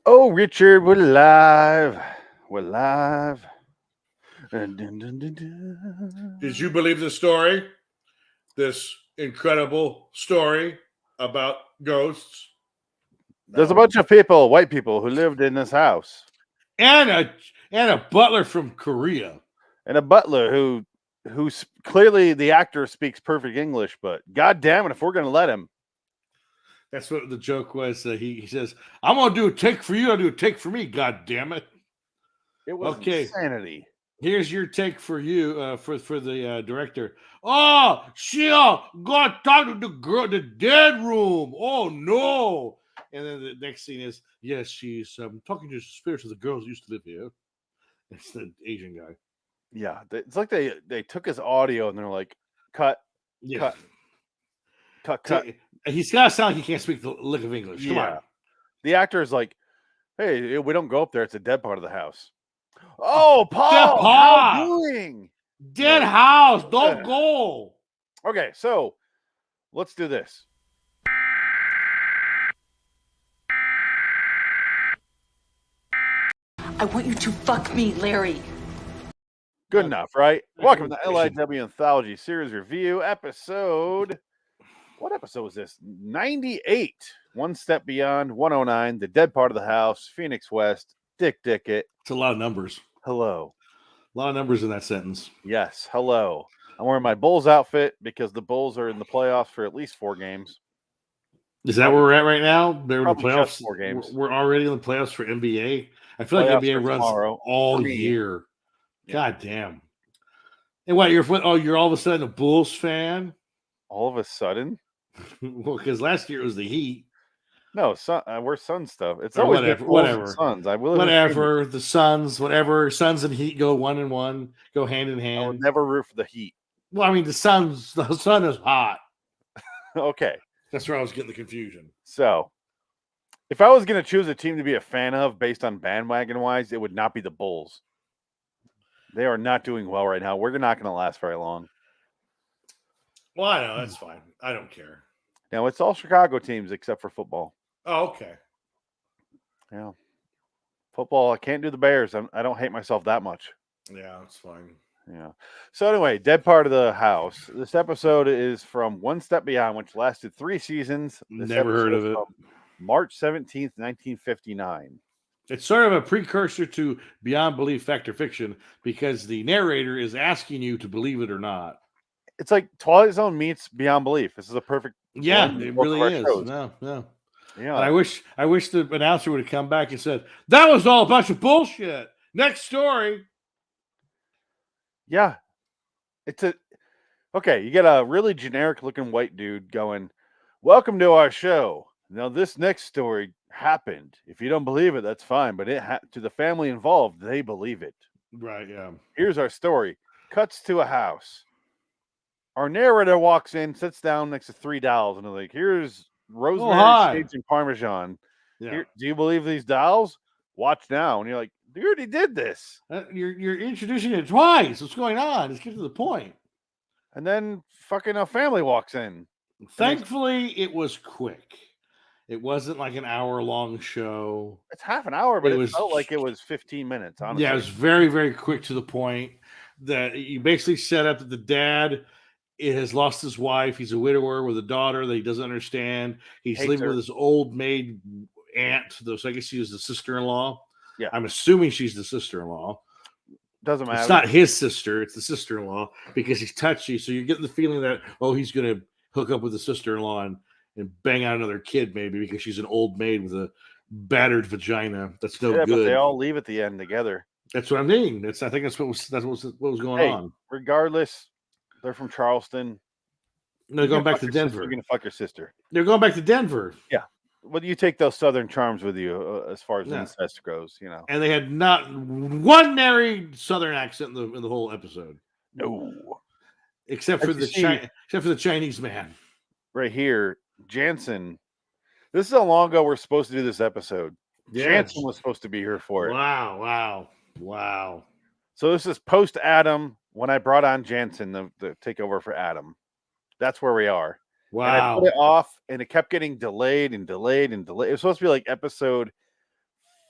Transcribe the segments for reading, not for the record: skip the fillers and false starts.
Oh, Richard, we're live. We're live. Dun, dun, dun, dun, Did you dun. believe the story? This incredible story about ghosts? There's a No. bunch of people, white people, who lived in this house, And a butler from Korea. and a butler who clearly the actor speaks perfect English. But God damn it, if we're gonna let him, That's what the joke was. He says, "I'm gonna do a take for you. I'll do a take for me. God damn it." it was Okay, insanity. here's your take for you for the director. Oh, she got talk to the girl, the dead room. Oh no! And then the next scene is, yes, she's talking to the spirits of the girls who used to live here. It's the Asian guy. Yeah, it's like they took his audio and they're like, cut, Yeah. cut, cut. He's got to sound like he can't speak the lick of English. Come on. Yeah, the actor is like, hey, we don't go up there. It's a dead part of the house. Oh, Oh, dead Paul, how pa. doing? Dead Like, house. ugh. Don't go. Okay, so let's do this. I want you to fuck me, Larry. Good enough, right? Welcome to Question. LIW Anthology Series Review episode. What episode was this? 98. One Step Beyond, 109, The Dead Part of the House, Phoenix West, Dick Dickett. It's a lot of numbers. Hello. A lot of numbers in that sentence. Yes, hello. I'm wearing my Bulls outfit because the Bulls are in the playoffs for at least 4 games. Is that where we're at right now? They're in the Probably just playoffs. 4 games. We're already in the playoffs for NBA. I feel like Playoffs NBA for runs tomorrow all for me. year. Yeah. God damn. And what, you're all of a sudden a Bulls fan? All of a sudden? Well, because last year it was the Heat. No, we're Sun stuff. It's Or always been whatever, Bulls and whatever. Suns. I will Whatever, the Suns, whatever. Suns and Heat go 1-1, go hand in I would hand. never root for the Heat. Well, I mean, the sun is hot. Okay. That's where I was getting the confusion. So, if I was going to choose a team to be a fan of based on bandwagon wise, it would not be the Bulls. They are not doing well right now. We're not going to last very long. Well, I know. That's fine. I don't care. Now, it's all Chicago teams except for football. Oh, okay. Yeah. Football, I can't do the Bears. I don't hate myself that much. Yeah, it's fine. Yeah. So anyway, Dead Part of the House. This episode is from One Step Beyond, which lasted 3 seasons. This Never heard of it. March 17th, 1959. It's sort of a precursor to Beyond Belief Fact or Fiction because the narrator is asking you to believe it or not. It's like Twilight Zone meets Beyond Belief. This is a perfect. Yeah, it really is. No. Yeah. And I wish the announcer would have come back and said, that was all a bunch of bullshit. Next story. Yeah. Okay, you get a really generic looking white dude going, welcome to our show. Now, this next story happened. If you don't believe it, that's fine. But to the family involved, they believe it. Right, yeah. Here's our story. Cuts to a house. Our narrator walks in, sits down next to 3 dolls, and they're like, here's rosemary, sage, and parmesan. Yeah. Here, do you believe these dolls? Watch now. And you're like, you already did this. You're introducing it twice. What's going on? Let's get to the point. And then fucking a family walks in. Thankfully, it was quick. It wasn't like an hour-long show. It's half an hour, but it felt like it was 15 minutes, honestly. Yeah, it was very, very quick to the point. That you basically set up that the dad has lost his wife. He's a widower with a daughter that he doesn't understand. He's living with his old maid aunt, so I guess she was the sister-in-law. Yeah. I'm assuming she's the sister-in-law. Doesn't matter. It's not his sister. It's the sister-in-law because he's touchy. So you're getting the feeling that, he's going to hook up with the sister-in-law and bang out another kid maybe because she's an old maid with a battered vagina. That's no good. But they all leave at the end together. That's what I mean. I think that's what was going on. Regardless, they're from Charleston. They're going back to Denver. You're going to fuck your sister. They're going back to Denver. Yeah. Well, you take those Southern charms with you as far as incest goes, And they had not one nary Southern accent in the whole episode. No, except for the Chinese man. Right here, Jansen. This is how long ago we're supposed to do this episode. Yes. Jansen was supposed to be here for it. Wow. So this is post Adam when I brought on Jansen to take over for Adam. That's where we are. Wow. And I put it off, and it kept getting delayed and delayed and delayed. It was supposed to be like episode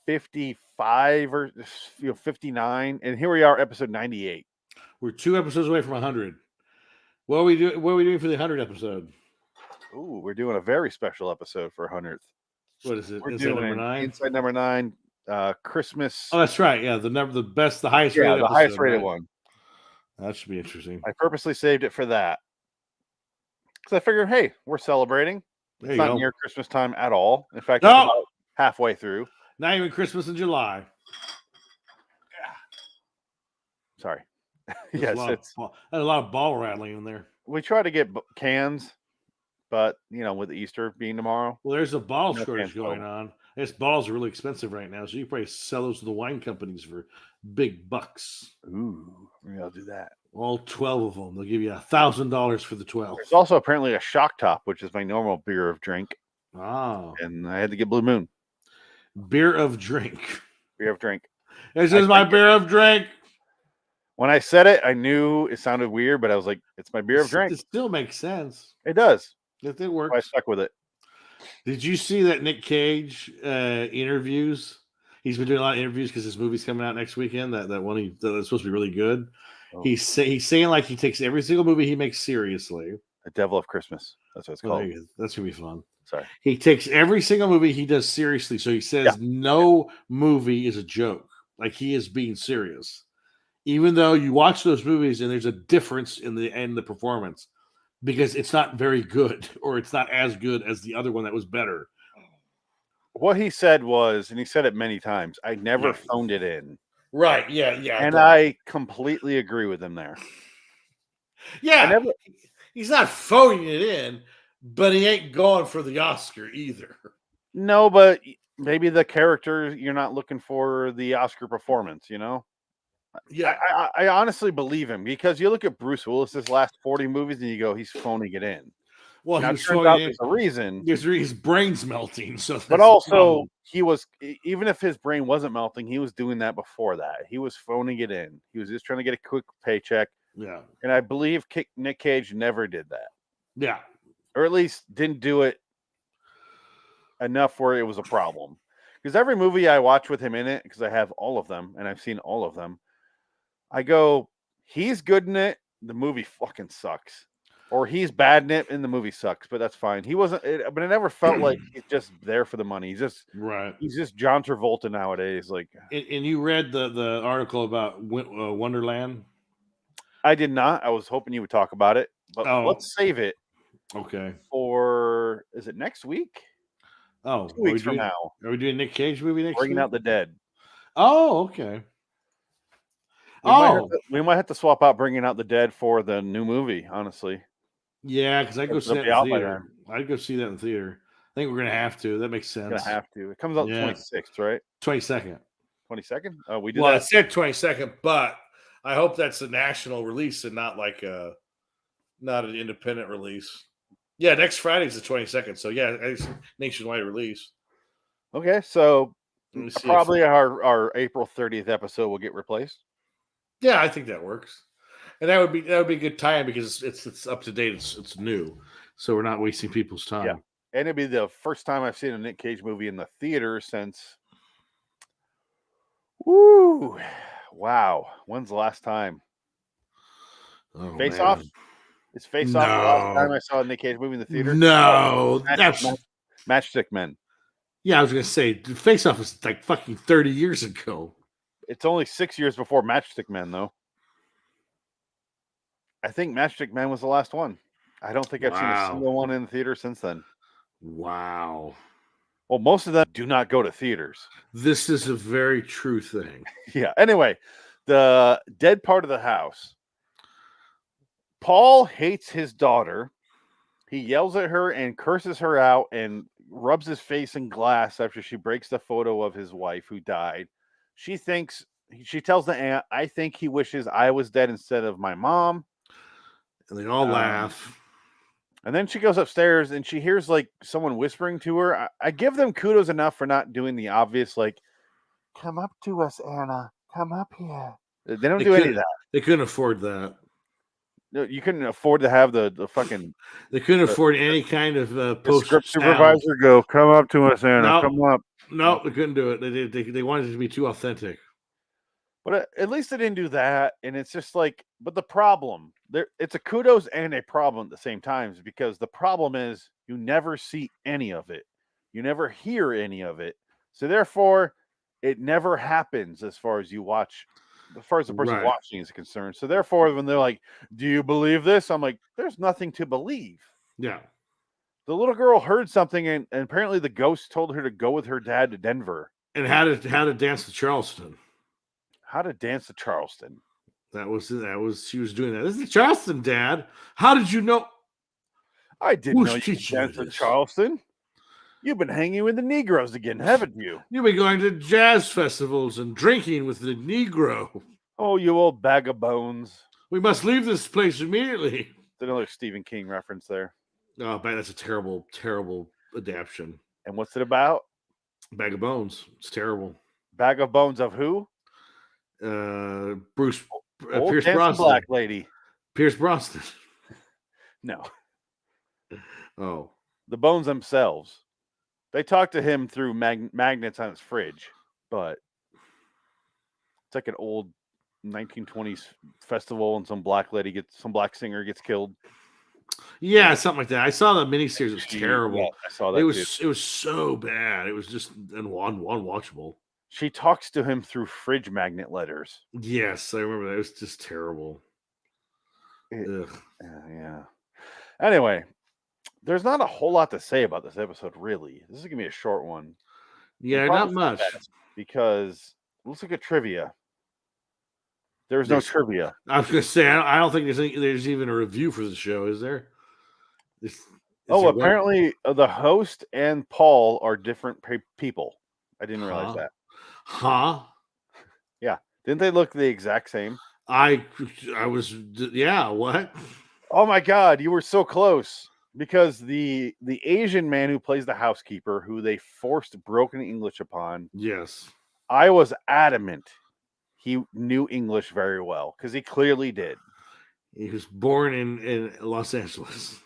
55 or 59, and here we are, episode 98. We're 2 episodes away from 100. What are we doing? What are we doing for the 100th episode? Ooh, we're doing a very special episode for 100th. What is it? We're Inside doing number 9? Inside number 9, Christmas. Oh, that's right. Yeah, the highest rated the episode. highest rated right? one. That should be interesting. I purposely saved it for that because I figured, hey, we're celebrating. There It's you not go. near Christmas time at all. In fact, No! it's about halfway through. Not even Christmas in July. Sorry. There's Yes, a lot of ball rattling in there. we try to get cans, but with Easter being tomorrow, Well, there's a ball No shortage cans going sold. on. I guess balls are really expensive right now, so you probably sell those to the wine companies for big bucks. ooh, maybe I'll do that. All 12 of them. They'll give you $1,000 for the 12. There's also apparently a Shock Top, which is my normal beer of drink, Oh, and I had to get Blue Moon beer of drink. beer of drink. This is my beer of drink. When I said it, I knew it sounded weird, but I was like, "It's my beer of drink." It still makes sense. It does. If it So I works. stuck with it. Did you see that Nick Cage interviews? He's been doing a lot of interviews because his movie's coming out next weekend. That one that's supposed to be really good. Oh. He's saying like he takes every single movie he makes seriously. The Devil of Christmas. That's what it's Oh, called. there you go. That's gonna be fun. Sorry. He takes every single movie he does seriously. So he says no movie is a joke. Like he is being serious. Even though you watch those movies and there's a difference in the performance because it's not very good or it's not as good as the other one that was better. What he said was, and he said it many times, I never Yeah. phoned it in. Right. Yeah. And I completely agree with him there. Yeah. He's not phoning it in, but he ain't going for the Oscar either. No, but maybe the character, you're not looking for the Oscar performance, Yeah. I honestly believe him because you look at Bruce Willis's last 40 movies and you go, he's phoning it in. Well, Now, he it was turns phoning out it in. there's a reason. His brain's melting. So, But also, he was, even if his brain wasn't melting, he was doing that before that. He was phoning it in. He was just trying to get a quick paycheck. yeah. And I believe Nick Cage never did that, Yeah. or at least didn't do it enough where it was a problem. Because every movie I watch with him in it, because I have all of them and I've seen all of them, I go, he's good in it. The movie fucking sucks. Or he's bad in it and the movie sucks, but that's fine. He wasn't, but it never felt like he's just there for the money. He's just John Travolta nowadays. Like, And you read the article about Wonderland? I did not. I was hoping you would talk about it, but Oh. let's save it Okay. for, is it next week? Oh, 2 weeks from now. Are we doing Nick Cage movie next Bringing week? Out the Dead. Oh, okay. We might have to swap out Bringing Out the Dead for the new movie, honestly. Yeah, because I go see It'll that be in out by theater. I'd go see that in theater. I think we're gonna have to. That makes sense. Gonna have to. It comes out Yeah. the 26th, right? 22nd. 22nd? Oh, we did Well, that. it said 22nd, but I hope that's a national release and not like not an independent release. Yeah, next Friday's the 22nd. So yeah, it's a nationwide release. Okay, so Let me see probably our April 30th episode will get replaced. Yeah, I think that works. And that would be a good time because it's up to date. It's new, so we're not wasting people's time. Yeah. And it'd be the first time I've seen a Nick Cage movie in the theater since. Woo! Wow. When's the last time? Oh, Face man. Off? Is Face Off the last No. time I saw a Nick Cage movie in the theater? No, that's Matchstick Men. yeah. I was gonna say Face Off was like fucking 30 years ago. It's only 6 years before Matchstick Men, though. I think Matchstick Men was the last one. I don't think I've seen a single one in the theater since then. Wow. Well, most of them do not go to theaters. This is a very true thing. Yeah. Anyway, the dead part of the house. Paul hates his daughter. He yells at her and curses her out and rubs his face in glass after she breaks the photo of his wife who died. She tells the aunt, I think he wishes I was dead instead of my mom. And they all laugh. And then she goes upstairs and she hears like someone whispering to her. I give them kudos enough for not doing the obvious, like, come up to us, Anna. Come up here. They don't do any of that. They couldn't afford that. No, you couldn't afford to have the fucking. They couldn't afford any kind of The post script sound. supervisor go, come up to us, Anna. No. Come up. No, they couldn't do it. They wanted it to be too authentic. But at least they didn't do that. And it's just like, but the problem there, it's a kudos and a problem at the same time, because the problem is you never see any of it, you never hear any of it. So therefore, it never happens as far as you watch, as far as the person Right. watching is concerned. So therefore, when they're like, "Do you believe this?" I'm like, "There's nothing to believe." Yeah. The little girl heard something, and apparently the ghost told her to go with her dad to Denver. And how to dance to Charleston. How to dance to Charleston. That was she was doing that. This is Charleston, Dad. How did you know? I didn't Who's know you could teaching you dance to this? Charleston. You've been hanging with the Negroes again, haven't you? You've been going to jazz festivals and drinking with the Negro. Oh, you old bag of bones. We must leave this place immediately. It's another Stephen King reference there. Oh, man, that's a terrible, terrible adaptation. And what's it about? Bag of Bones. It's terrible. Bag of bones of who? Bruce Old Pierce dancing Brosnan. black lady. Pierce Brosnan. No, Oh, the bones themselves. They talk to him through magnets on his fridge, but it's like an old 1920s festival, and some black singer gets killed. yeah, something like that. I saw the miniseries. It was terrible. Yeah, I saw that. It was so bad. It was just unwatchable. She talks to him through fridge magnet letters. Yes, I remember that. It was just terrible. Ugh. Yeah. Anyway, there's not a whole lot to say about this episode, really. This is gonna be a short one. Yeah, not much. Because let's look at trivia. There's no trivia. I was going to say I don't think there's even a review for the show, is there? Apparently the host and Paul are different people. I didn't realize that. Huh? Yeah. Didn't they look the exact same? I was, yeah. What? Oh my God, you were so close. Because the Asian man who plays the housekeeper, who they forced broken English upon, Yes, I was adamant he knew English very well, because he clearly did. He was born in Los Angeles.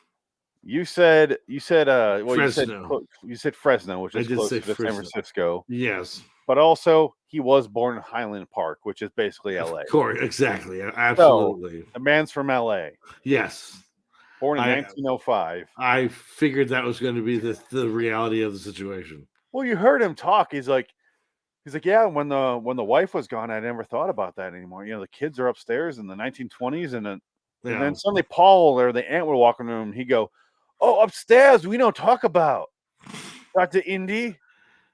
You said Fresno. You said Fresno, which I is did close say to San Fresno. Francisco. Yes, But also he was born in Highland Park, which is basically LA. of course, exactly, absolutely. So, the man's from LA. Yes, Born in 1905. I figured that was going to be the reality of the situation. Well, you heard him talk. He's like, yeah, when the wife was gone, I never thought about that anymore. You know, the kids are upstairs in the 1920s, and then suddenly Paul or the aunt would walk in the room, and he'd go, "Oh, upstairs, we don't talk about Dr. Indy."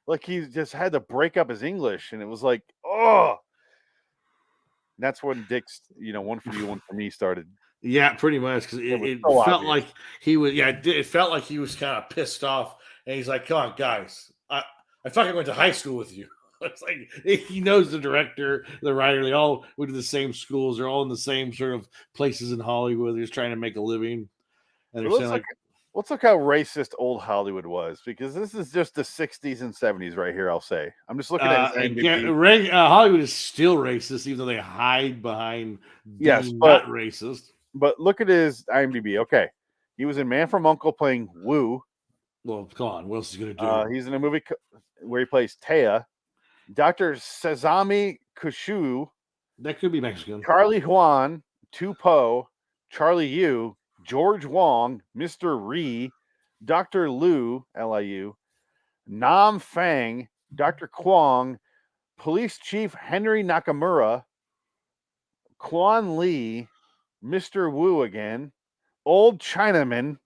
Like he just had to break up his English, and it was like, oh. That's when Dick's, one for you, one for me started. Yeah, pretty much, because it so felt obvious. like he was. Yeah, it felt like he was kind of pissed off, and he's like, "Come on, guys, I fucking went to high school with you." It's like he knows the director, the writer. They all went to the same schools. They're all in the same sort of places in Hollywood. They're just trying to make a living, and they're saying let's look how racist old Hollywood was, because this is just the 60s and 70s right here. I'll say I'm just looking at Hollywood is still racist, even though they hide behind being not racist. But look at his IMDb. Okay, he was in Man from U.N.C.L.E. playing Wu. Well, come on, what else is he gonna do? He's in a movie where he plays Taya. Dr. Sazami Kushu. That could be Mexican. Charlie Huan, Tu Po, Charlie Yu, George Wong, Mr. Ree, Dr. Liu, Liu, Nam Fang, Dr. Kwong, Police Chief Henry Nakamura, Quan Lee, Mr. Wu again, Old Chinaman.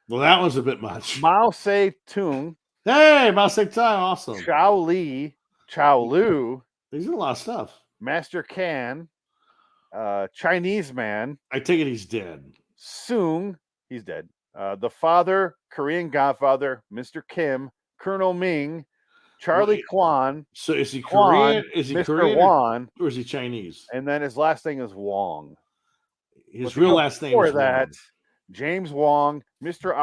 Well, that was a bit much. Mao Se-tung. Hey, Mao Se-tung, awesome. Chao Li, Chao Lu. He's in a lot of stuff. Master Kan, Chinese Man. I take it he's dead. Soong, he's dead. The Father, Korean Godfather, Mr. Kim, Colonel Ming, Charlie Kwan. So is he Korean? Is he Mr. Korean Wan, or is he Chinese? And then his last name is Wong. His real last name is that, Wong. James Wong, Mr.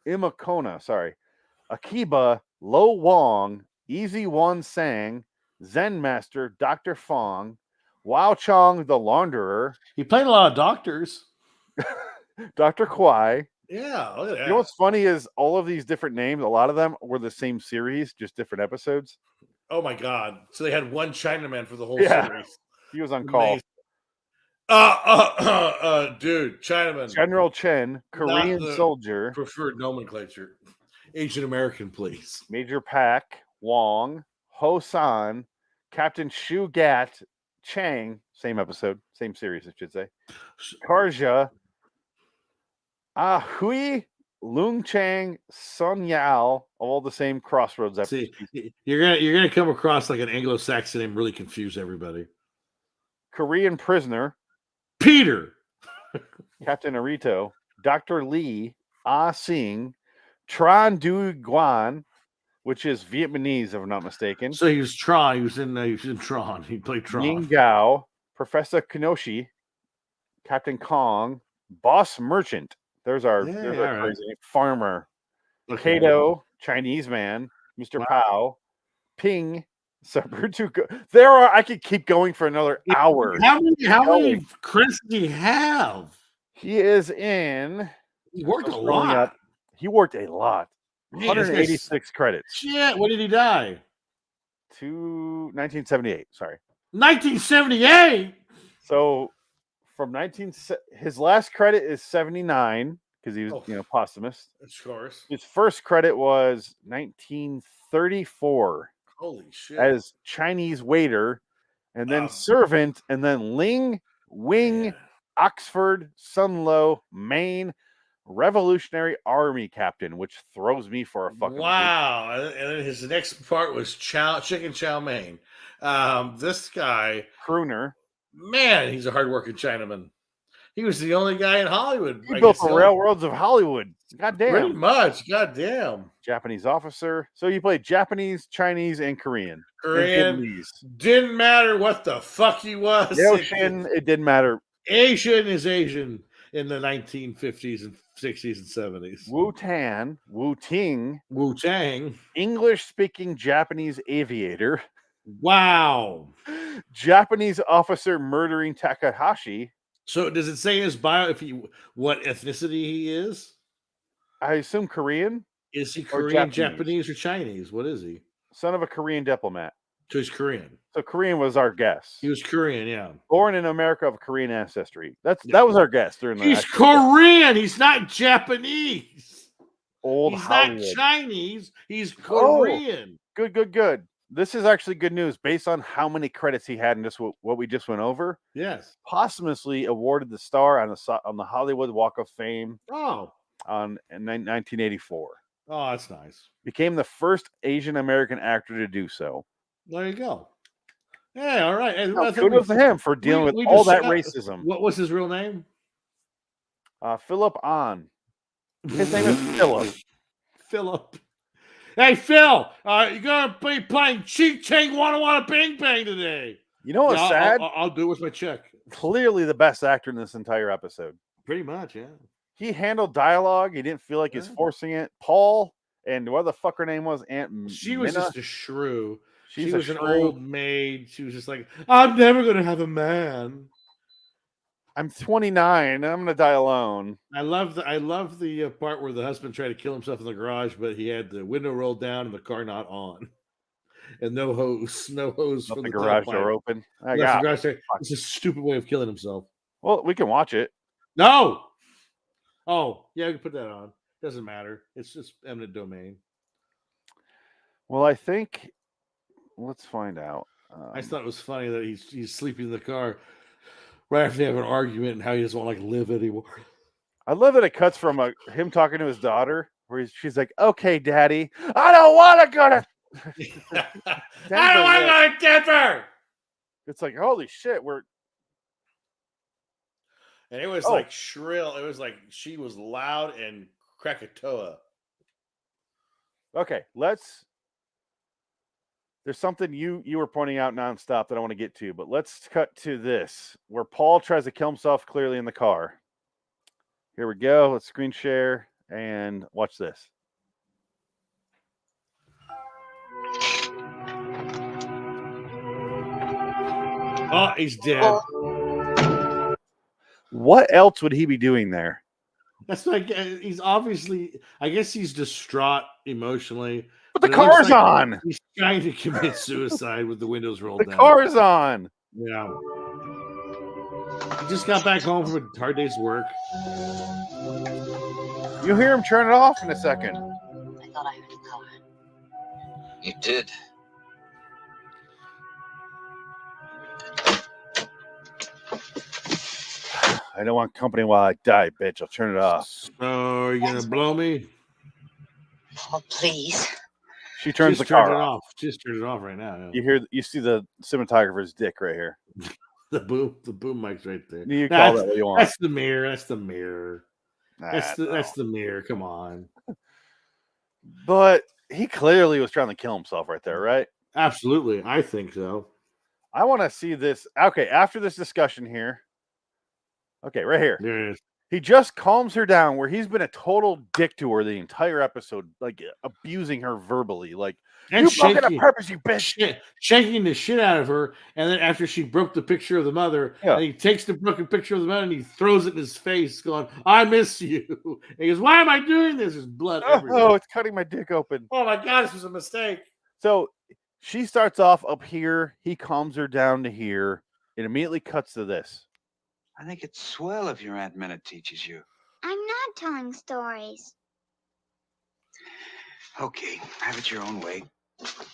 Imakona, Akiba, Lo Wong, Easy One Sang, Zen Master, Dr. Fong, Wao Chong the Launderer. He played a lot of doctors. Dr. Kwai. Yeah, look at that. You know what's funny is all of these different names, a lot of them were the same series, just different episodes. Oh my god! So they had one Chinaman for the whole Yeah. series. He was on call. Amazing. Dude, Chinaman, General Chen, not Korean the soldier, preferred nomenclature. Asian American, please. Major Pak, Wong, Ho San, Captain Shu Gat, Chang, same episode, same series, I should say. Karja, Hui, Lung Chang, Sun Yao, all the same Crossroads episodes. See, you're gonna come across like an Anglo-Saxon and really confuse everybody. Korean prisoner, Peter, Captain Arito, Dr. Lee, Ah Sing, Tran Du Guan, which is Vietnamese, if I'm not mistaken. so he was Tron. He was in Tron. He played Tron. Ning Gao, Professor Kenoshi, Captain Kong, Boss Merchant. There's our crazy name. Farmer. Okay. Kato, Chinese man, Mr. Wow. Pao, Ping, Sabrutu. There are. I could keep going for another hour. How many credits did he have? He is in. He worked a scrolling lot. up. He worked a lot. Man, 186 credits. Shit, when did he die? 1978. Sorry. 1978. So from his last credit is 79 because he was posthumous. Of course. His first credit was 1934. Holy shit. As Chinese waiter, and then servant, and then Ling Wing, Man. Oxford, Sunlow, Maine, Revolutionary Army captain, which throws me for a fucking wow. And then his next part was chicken chow mein. This guy, crooner. Man, he's a hardworking Chinaman. He was the only guy in Hollywood. He built the railroads of Hollywood. Goddamn. Pretty much. Goddamn. Japanese officer. So you played Japanese, Chinese, and Korean. Korean. Didn't matter what the fuck he was. Asian, it didn't matter. Asian is Asian in the 1950s and 60s and 70s. Wu-Tan, Wu-Ting. Wu-Tang. English-speaking Japanese aviator. Wow. Japanese officer murdering Takahashi. So does it say in his bio what ethnicity he is? I assume Korean. Is he Korean, Japanese, or Chinese? What is he? Son of a Korean diplomat. So he's Korean. So Korean was our guess. He was Korean, yeah. Born in America of Korean ancestry. That was our guess. He's Korean. He's not Japanese. Old He's Hollywood. Not Chinese. He's Korean. Oh, good. This is actually good news based on how many credits he had in this. What we just went over. Yes. Posthumously awarded the star on the Hollywood Walk of Fame. Oh. In 1984. Oh, that's nice. Became the first Asian American actor to do so. There you go. Hey, all right. And kudos to him for dealing with all that racism. What was his real name? Philip Ahn. His name is Philip. Philip. Hey, Phil, you're going to be playing Cheek Chang Wanna Wanna Bang Bang today. You know what's sad? I'll do it with my check. Clearly the best actor in this entire episode. Pretty much, yeah. He handled dialogue. He didn't feel like he's forcing it. Paul, and what the fuck her name was? She was just a shrew. She was an shrew. old maid. She was just like, I'm never going to have a man. I'm 29. I'm going to die alone. I love the part where the husband tried to kill himself in the garage, but he had the window rolled down and the car not on. And no hose from the garage door open. It's a stupid way of killing himself. Well, we can watch it. No. Oh, yeah, we can put that on. Doesn't matter. It's just eminent domain. Well, I think let's find out. I just thought it was funny that he's sleeping in the car right after they have an argument and how he doesn't want to live anymore. I love that it cuts from him talking to his daughter, where she's like, "Okay, Daddy, I don't want to go to." I don't want to go to Denver. It's like, holy shit, and it was like shrill. It was like she was loud and Krakatoa. Okay, there's something you were pointing out nonstop that I want to get to, but let's cut to this where Paul tries to kill himself clearly in the car. Here we go. Let's screen share and watch this. Oh, he's dead. What else would he be doing there? That's like he's obviously. I guess he's distraught emotionally. But the But it looks car's like on. he's trying to commit suicide with the windows The rolled down. car's on. Yeah. He just got back home from a hard day's work. You'll hear him turn it off in a second. I thought I heard a car. You did. I don't want company while I die, bitch. I'll turn it off. So are you gonna blow me? Oh, please. She turns Just the car turned it off. off. Just turned it off right now. Yeah. You see the cinematographer's dick right here. The boom mic's right there. You call that what you want. That's the mirror. That's the mirror. That's the mirror. Come on. But he clearly was trying to kill himself right there, right? Absolutely. I think so. I want to see this. Okay, after this discussion here. Okay, right here. There it is. He just calms her down where he's been a total dick to her the entire episode, like abusing her verbally. Like, And you broke it on purpose, you bitch. Shaking the shit out of her. And then after she broke the picture of the mother, and he takes the broken picture of the mother and he throws it in his face, going, I miss you. And he goes, why am I doing this? There's blood everywhere. Oh, it's cutting my dick open. Oh my God, this was a mistake. So she starts off up here. He calms her down to here. It immediately cuts to this. I think it's swell if your Aunt Minna teaches you. I'm not telling stories. Okay, have it your own way.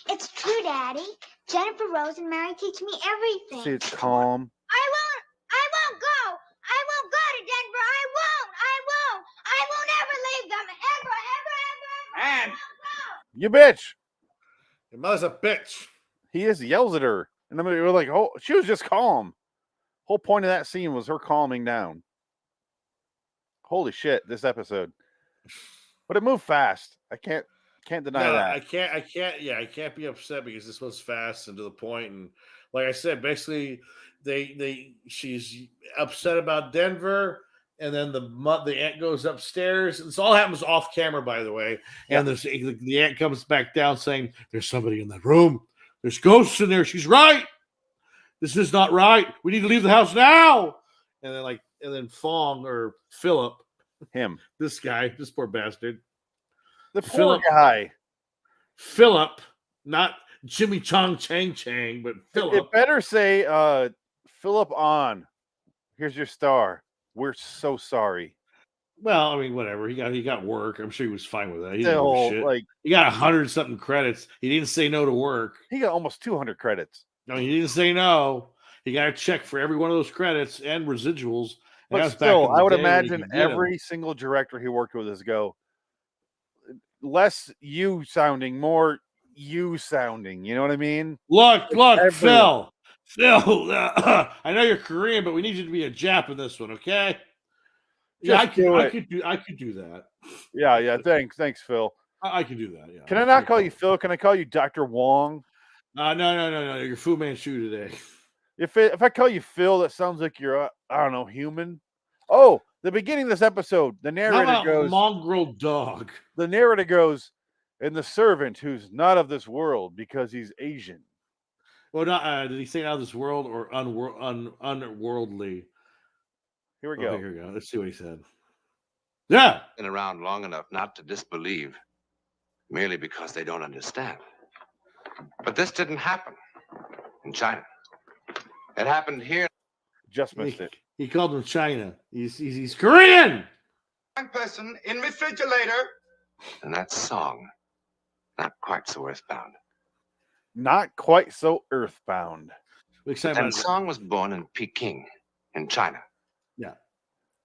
It's true, Daddy. Jennifer Rose and Mary teach me everything. See, it's calm. I won't go. I won't go to Denver. I won't ever leave them. Ever. Aunt! You bitch. Your mother's a bitch. He just yells at her. And then we were like, oh, she was just calm. Whole point of that scene was her calming down. Holy shit, this episode. But it moved fast. I can't deny that. I can't be upset because this was fast and to the point. And like I said, basically she's upset about Denver, and then the aunt goes upstairs. This all happens off camera, by the way. And the aunt comes back down saying, there's somebody in that room. There's ghosts in there. She's right. This is not right. We need to leave the house now. And then Fong or Philip, this poor bastard, The poor guy. Philip, not Jimmy Chang, but Philip. It better say, Philip on. Here's your star. We're so sorry. Well, I mean, whatever. He got work. I'm sure he was fine with that. He Still, didn't give a shit. He got 100-something credits. He didn't say no to work. He got almost 200 credits. No, he didn't say no. He got a check for every one of those credits and residuals. And But still, I would imagine every single director he worked with is go, less you sounding, more you sounding. You know what I mean? Look, Phil. I know you're Korean, but we need you to be a Jap in this one, okay? Yeah, I could do that. Yeah. Thanks, Phil. I can do that. Yeah. Can I not call you Phil? Can I call you Dr. Wong? No. You're Fu Manchu today. If I call you Phil, that sounds like you're I don't know, human. Oh, the beginning of this episode, the narrator goes, mongrel dog. The narrator goes, and the servant who's not of this world because he's Asian. Well, did he say not of this world or unworldly? Here we go. Here we go. Let's see what he said. Yeah. Been around long enough not to disbelieve merely because they don't understand. But this didn't happen in China. It happened here. Just missed it. He called him China. He's Korean. One person in refrigerator. And that song, not quite so earthbound. Not quite so earthbound. That song was born in Peking, in China. Yeah.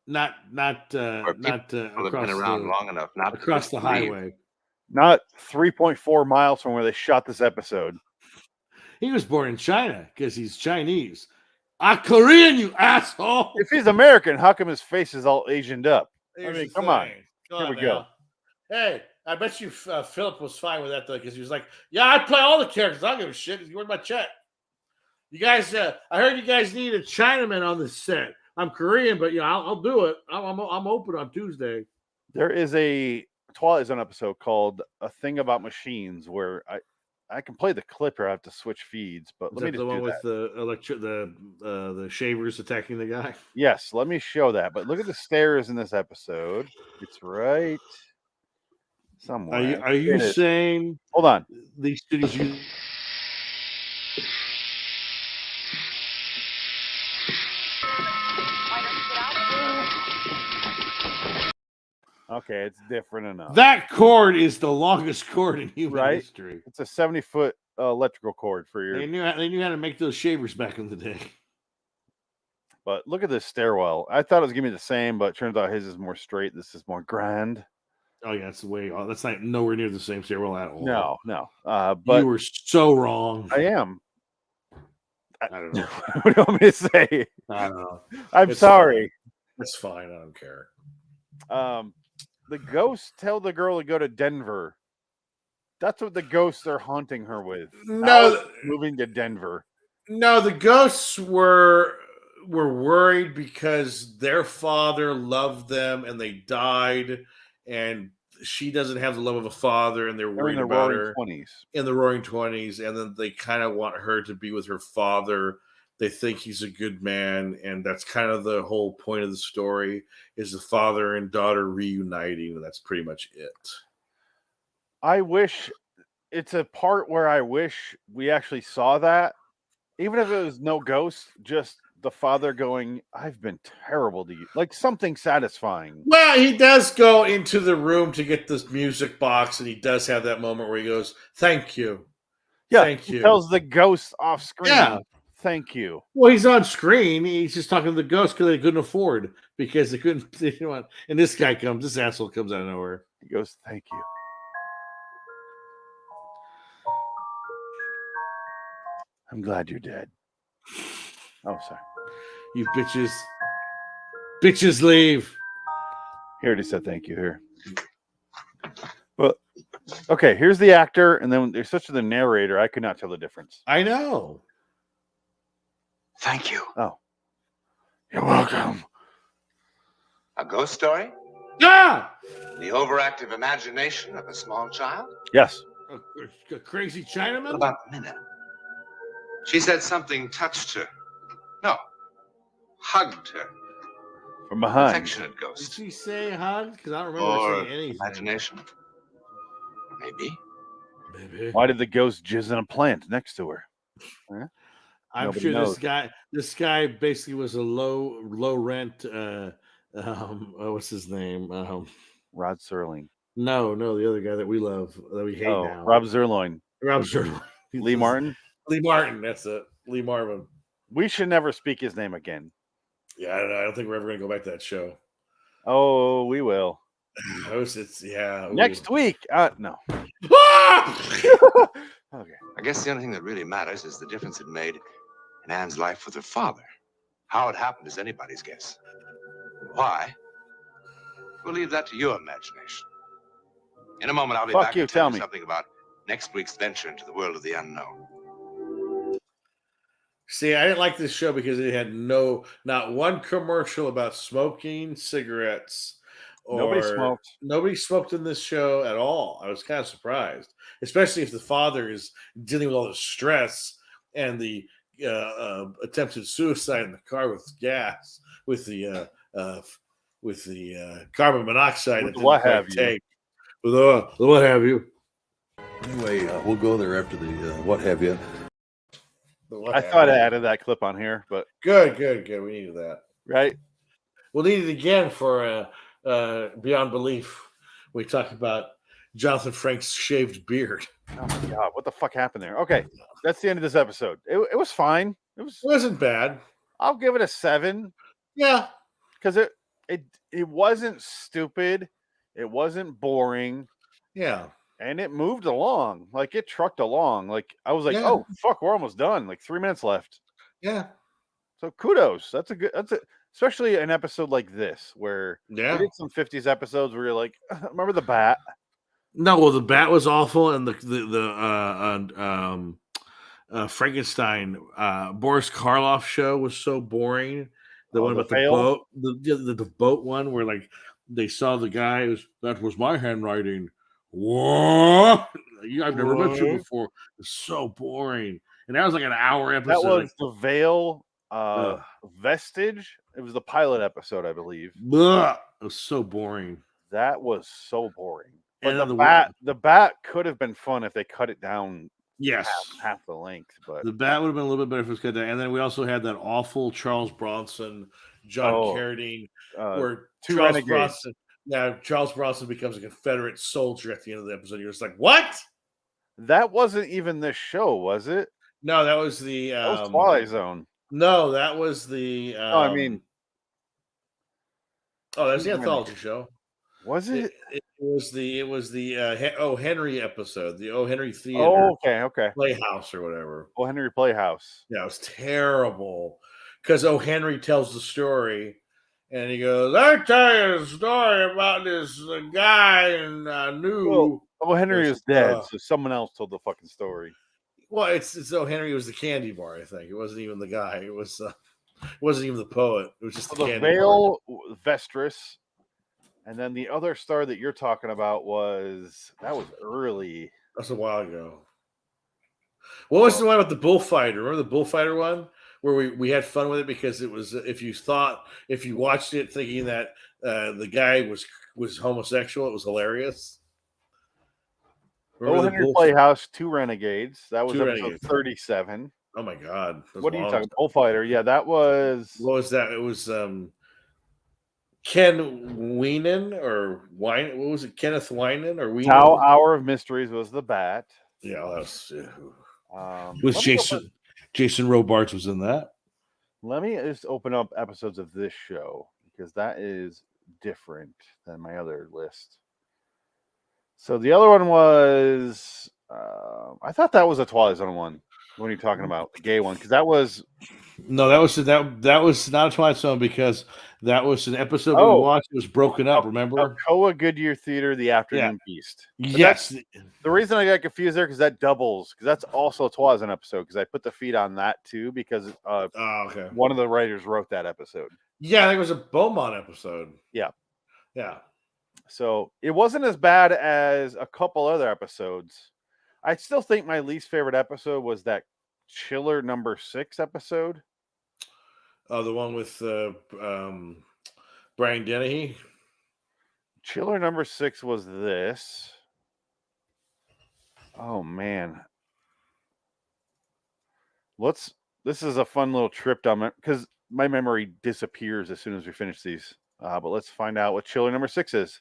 Not across been around long enough not across the highway. Not 3.4 miles from where they shot this episode. He was born in China because he's Chinese. I'm Korean, you asshole. If he's American, how come his face is all Asianed up? Come on. Here we go. Hey, I bet you Philip was fine with that though, because he was like, "Yeah, I play all the characters. I don't give a shit. Where's my check? You guys, I heard you guys need a Chinaman on this set. I'm Korean, but I'll do it. I'm open on Tuesday." There is a Twilight Zone episode called "A Thing About Machines" where I can play the clip here. I have to switch feeds, but Is let me that just the one do with that. the shavers attacking the guy? Yes, let me show that. But look at the stairs in this episode. It's right somewhere. Are Here you it is. saying Hold on. these studios use? Okay, it's different enough. That cord is the longest cord in human Right? history. It's a 70-foot electrical cord for your. They knew how to make those shavers back in the day. But look at this stairwell. I thought it was gonna be the same, but it turns out his is more straight. This is more grand. Oh yeah, it's way. That's not nowhere near the same stairwell at all. No. You But were so wrong. I am. I don't know. What do you want me to say? I don't know. I'm It's sorry. That's fine. I don't care. The ghosts tell the girl to go to Denver. That's what the ghosts are haunting her with. No, Moving to Denver. no, the ghosts were worried because their father loved them and they died, and she doesn't have the love of a father, and they're They're in worried the about roaring her 20s. in the roaring 20s, and then they kind of want her to be with her father. They think he's a good man, and that's kind of the whole point of the story, is the father and daughter reuniting, and that's pretty much it. I wish it's a part where I wish we actually saw that. Even if it was no ghost, just the father going, I've been terrible to you. Like something satisfying. Well, he does go into the room to get this music box, and he does have that moment where he goes, "Thank you, Yeah, thank he you." tells the ghost off screen, Yeah. thank you. Well, he's on screen. He's just talking to the ghost because they couldn't afford, because they couldn't. They didn't want, and this asshole comes out of nowhere. He goes, thank you. I'm glad you're dead. Oh, sorry. You bitches leave. He already said thank you here. But okay, here's the actor, and then there's such the narrator. I could not tell the difference. I know. Thank you. Oh, you're welcome. A ghost story? Ah, The overactive imagination of a small child? Yes. a crazy What Chinaman. about Minna? She said something touched her. No, hugged her. From behind. Affectionate Did ghost. she say hug? Because I don't remember Or saying anything. imagination. Maybe. Baby. Why did the ghost jizz in a plant next to her? I'm Nobody sure knows. this guy basically was a low rent. What's his name? Rod Serling. No, the other guy that we love, that we hate now. Rob Zerloin. Rob Zerline. Lee Martin. Lee Martin. That's it. Lee Marvin. We should never speak his name again. Yeah, I don't know. I don't think we're ever going to go back to that show. Oh, we will. Next week. No. Okay. I guess the only thing that really matters is the difference it made in Anne's life with her father. How it happened is anybody's guess. Why? We'll leave that to your imagination. In a moment, I'll be back to tell you something about next week's venture into the world of the unknown. See, I didn't like this show because it had not one commercial about smoking cigarettes. Nobody smoked in this show at all. I was kind of surprised, especially if the father is dealing with all the stress and the attempted suicide in the car with gas, with the carbon monoxide. With what have you? With what have you? Anyway, we'll go there after the what have you. I thought I added that clip on here, but good. We needed that. Right? We'll need it again for Beyond Belief. We talk about Jonathan Frank's shaved beard. Oh my god, what the fuck happened there? Okay, that's the end of this episode. It was fine. It wasn't bad. I'll give it a 7. Yeah, because it wasn't stupid, it wasn't boring. Yeah. And it moved along, like it trucked along. Like I was like, oh fuck, we're almost done. Like 3 minutes left. Yeah. So kudos. Especially an episode like this where we did some 50s episodes where you're like, remember the bat? No, well, the bat was awful, and the Frankenstein Boris Karloff show was so boring. The one about the boat, the boat one where like they saw the guy that was my handwriting. What? I've never met you before. It's so boring. And that was like an hour episode. That was the Veil Ugh. Vestige. It was the pilot episode, I believe. Blah. It was so boring. That was so boring. But And the bat could have been fun if they cut it down yes, half the length. But the bat would have been a little bit better if it was cut down. And then we also had that awful Charles Bronson, John Carradine, where two Charles renegades. Bronson, Charles Bronson becomes a Confederate soldier at the end of the episode. You're just like, what? That wasn't even this show, was it? No, that was the that was Twilight Zone. No, that was the. I mean, that's the Anthology show. Was it? It was the Henry episode, the Henry Theater. Oh, okay. Playhouse or whatever. Henry Playhouse. Yeah, it was terrible because Henry tells the story, and he goes, "I tell you a story about this guy and knew." Henry is dead, so someone else told the fucking story. Well, it's Henry was the candy bar. I think it wasn't even the guy. It was wasn't even the poet. It was just the candy Veil Vestris. And then the other star that you're talking about was early. That's a while ago. What was the one about the bullfighter? Remember the bullfighter one where we had fun with it because it was if you watched it thinking that the guy was homosexual, it was hilarious. Henry Playhouse, Two Renegades. That was episode 37. Oh my god! What are you talking? Bullfighter? Yeah, that was. What was that? It was Ken Wienen or Wine. What was it? Kenneth Wienen or Wienen? Hour of Mysteries was the bat. Yeah, that was. Jason Robards was in that. Let me just open up episodes of this show because that is different than my other list. So the other one was. I thought that was a Twilight Zone one. What are you talking about? The gay one? Because that was. No, that was not a Twilight Zone because that was an episode we watched. It was broken up. Remember? Alcoa Goodyear Theater, The Afternoon Beast. But yes. The reason I got confused there because that doubles because that's also a Twilight Zone episode because I put the feed on that too because one of the writers wrote that episode. Yeah, I think it was a Beaumont episode. Yeah. Yeah. So it wasn't as bad as a couple other episodes. I still think my least favorite episode was that Chiller number 6 episode. Oh, the one with Brian Dennehy. Chiller number 6 was this. Oh man. This is a fun little trip down because my memory disappears as soon as we finish these. But let's find out what Chiller number 6 is.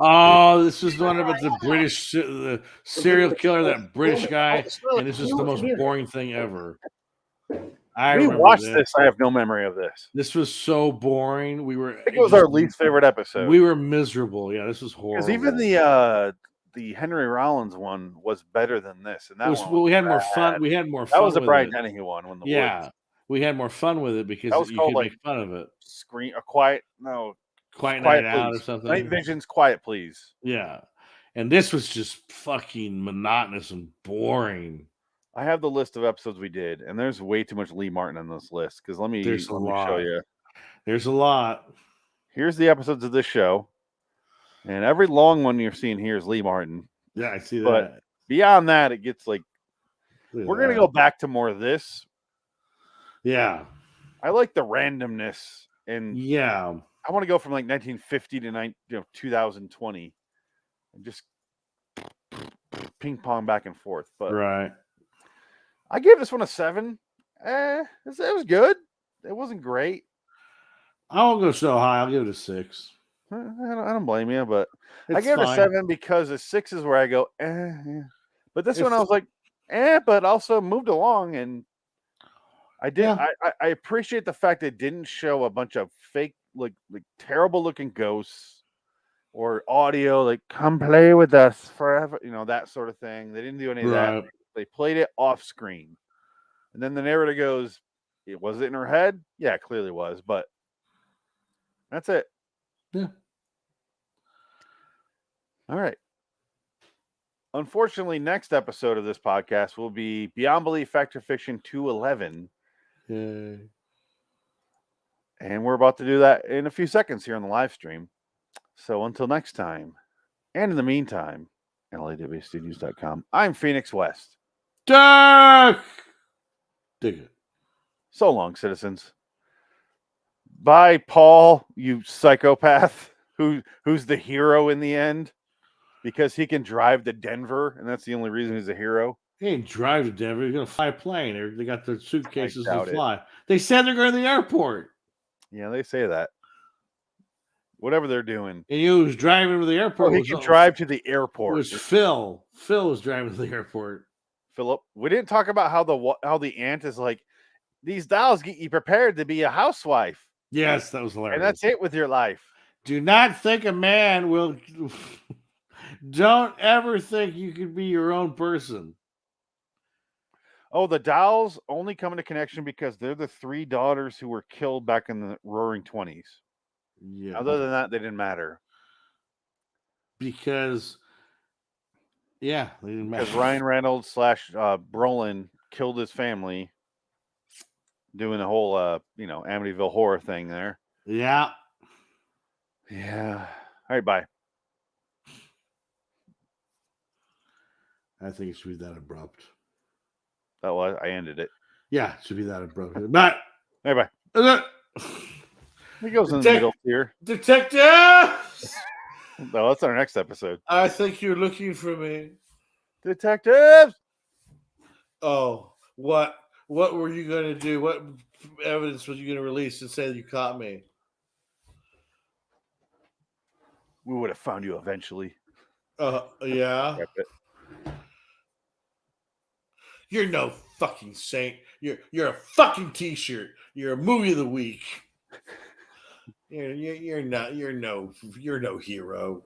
Oh, this was the one about the serial killer, that British guy, and this is the most boring thing ever. We watched this. I have no memory of this. This was so boring. I think it was our least favorite episode. We were miserable. Yeah, this was horrible. Because even the Henry Rollins one was better than this, and we had more fun. We had more fun. That was a Brian Dennehy one. Woods. We had more fun with it because you could make fun of it. Quiet Night Out or something. Night Visions, Quiet Please. Yeah, and this was just fucking monotonous and boring. I have the list of episodes we did, and there's way too much Lee Martin on this list. Because let me show you. There's a lot. Here's the episodes of this show, and every long one you're seeing here is Lee Martin. Yeah, I see that. But beyond that, it gets like we're gonna go back to more of this. Yeah, I like the randomness, and I want to go from like 1950 to 2020, and just ping pong back and forth. But right. I gave this one a 7. It was good. It wasn't great. I won't go so high. I'll give it a 6. I don't blame you, but I gave it a 7 because a 6 is where I go, yeah. But this one I was like, but also moved along, and I did. Yeah. I appreciate the fact it didn't show a bunch of fake, like terrible looking ghosts or audio, like come play with us forever, that sort of thing. They didn't do any of that. They played it off screen. And then the narrator goes, was it in her head? Yeah, it clearly was, but that's it. Yeah. All right. Unfortunately, next episode of this podcast will be Beyond Belief Fact or Fiction 211. Yay. And we're about to do that in a few seconds here on the live stream. So until next time, and in the meantime, LAWstudios.com, I'm Phoenix West. Duck! Dig it. So long, citizens. Bye, Paul, you psychopath who's the hero in the end because he can drive to Denver, and that's the only reason he's a hero. He ain't drive to Denver. He's gonna fly a plane. They got their suitcases to doubt it. fly. They said they're going to the airport. Yeah, they say that. Whatever they're doing. And you was driving to the airport. Oh, he can drive to the It airport. was Phil. Phil was driving to the airport. Philip, we didn't talk about how the aunt is like, these dolls get you prepared to be a housewife. Yes, that was hilarious. And that's it with your life. Do not think a man will. Don't ever think you could be your own person. Oh, the dolls only come into connection because they're the 3 daughters who were killed back in the roaring 20s. Yeah. Other than that, they didn't matter. Because, yeah, they didn't matter. Because Ryan Reynolds / Brolin killed his family doing the whole, Amityville horror thing there. Yeah. Yeah. All right, bye. I think it should be that abrupt. That was, I ended it. Yeah, it should be that abrupt. But, Hey, bye. He goes in the middle here. Detective! No, that's our next episode. I think you're looking for me. Detectives! Oh, what were you going to do? What evidence was you going to release to say that you caught me? We would have found you eventually. Yeah. Scrap it. You're no fucking saint. You're a fucking t-shirt. You're a movie of the week. You're no hero.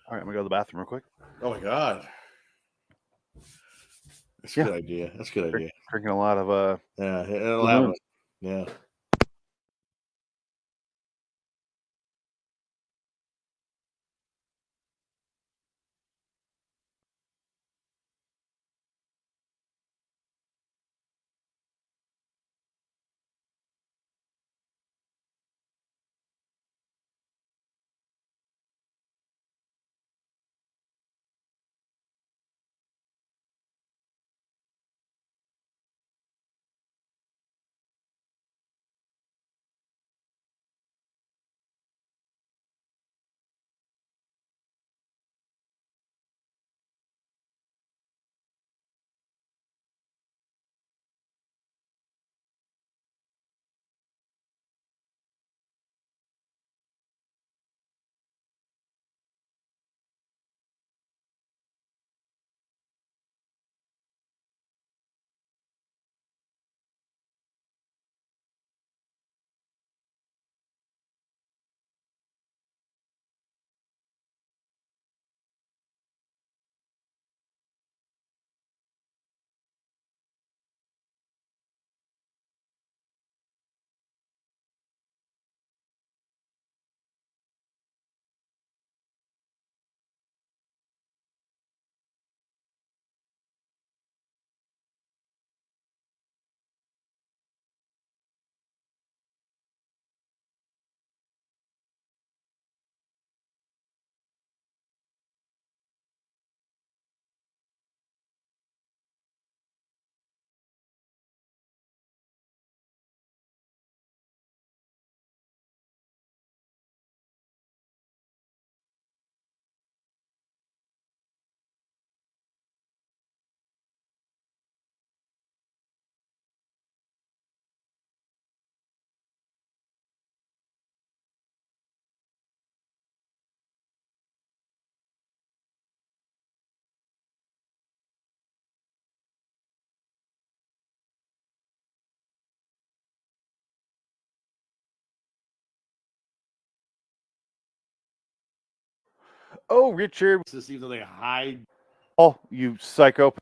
All right, I'm gonna go to the bathroom real quick. Oh my god. That's a good idea. That's a good idea. Drinking a lot of Yeah, it'll happen. Yeah. Oh, Richard. Even though they hide. Oh, you psychopath.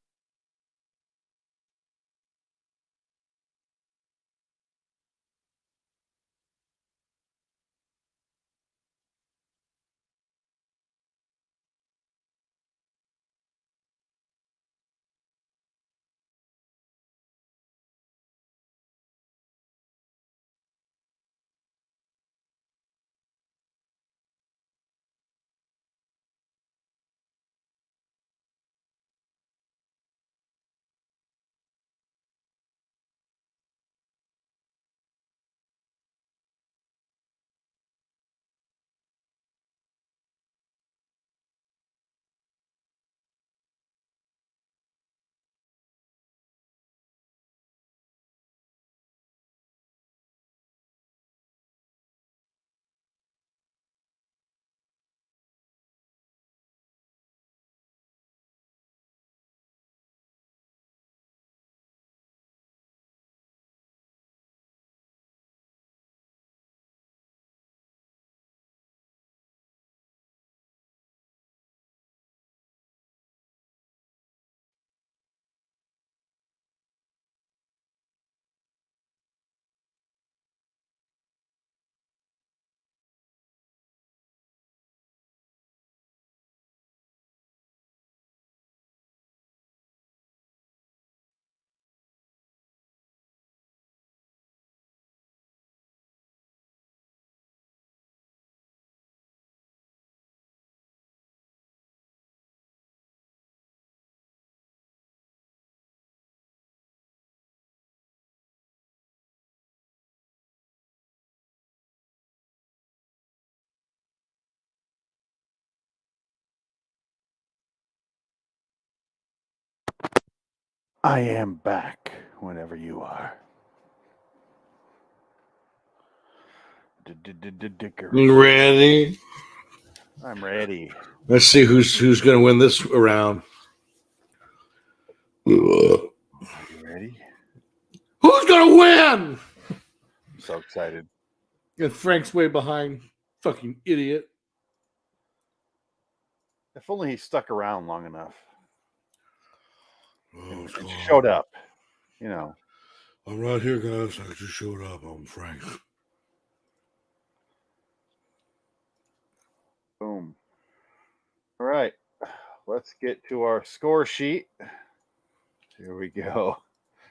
I am back whenever you are. Dickery. Ready? I'm ready. Let's see who's going to win this round. Are you ready? Who's going to win? I'm so excited. And Frank's way behind. Fucking idiot. If only he stuck around long enough Oh, and what's going showed on? up. You know. I'm right here, guys. I just showed up. I'm Frank. Boom. All right. Let's get to our score sheet. Here we go.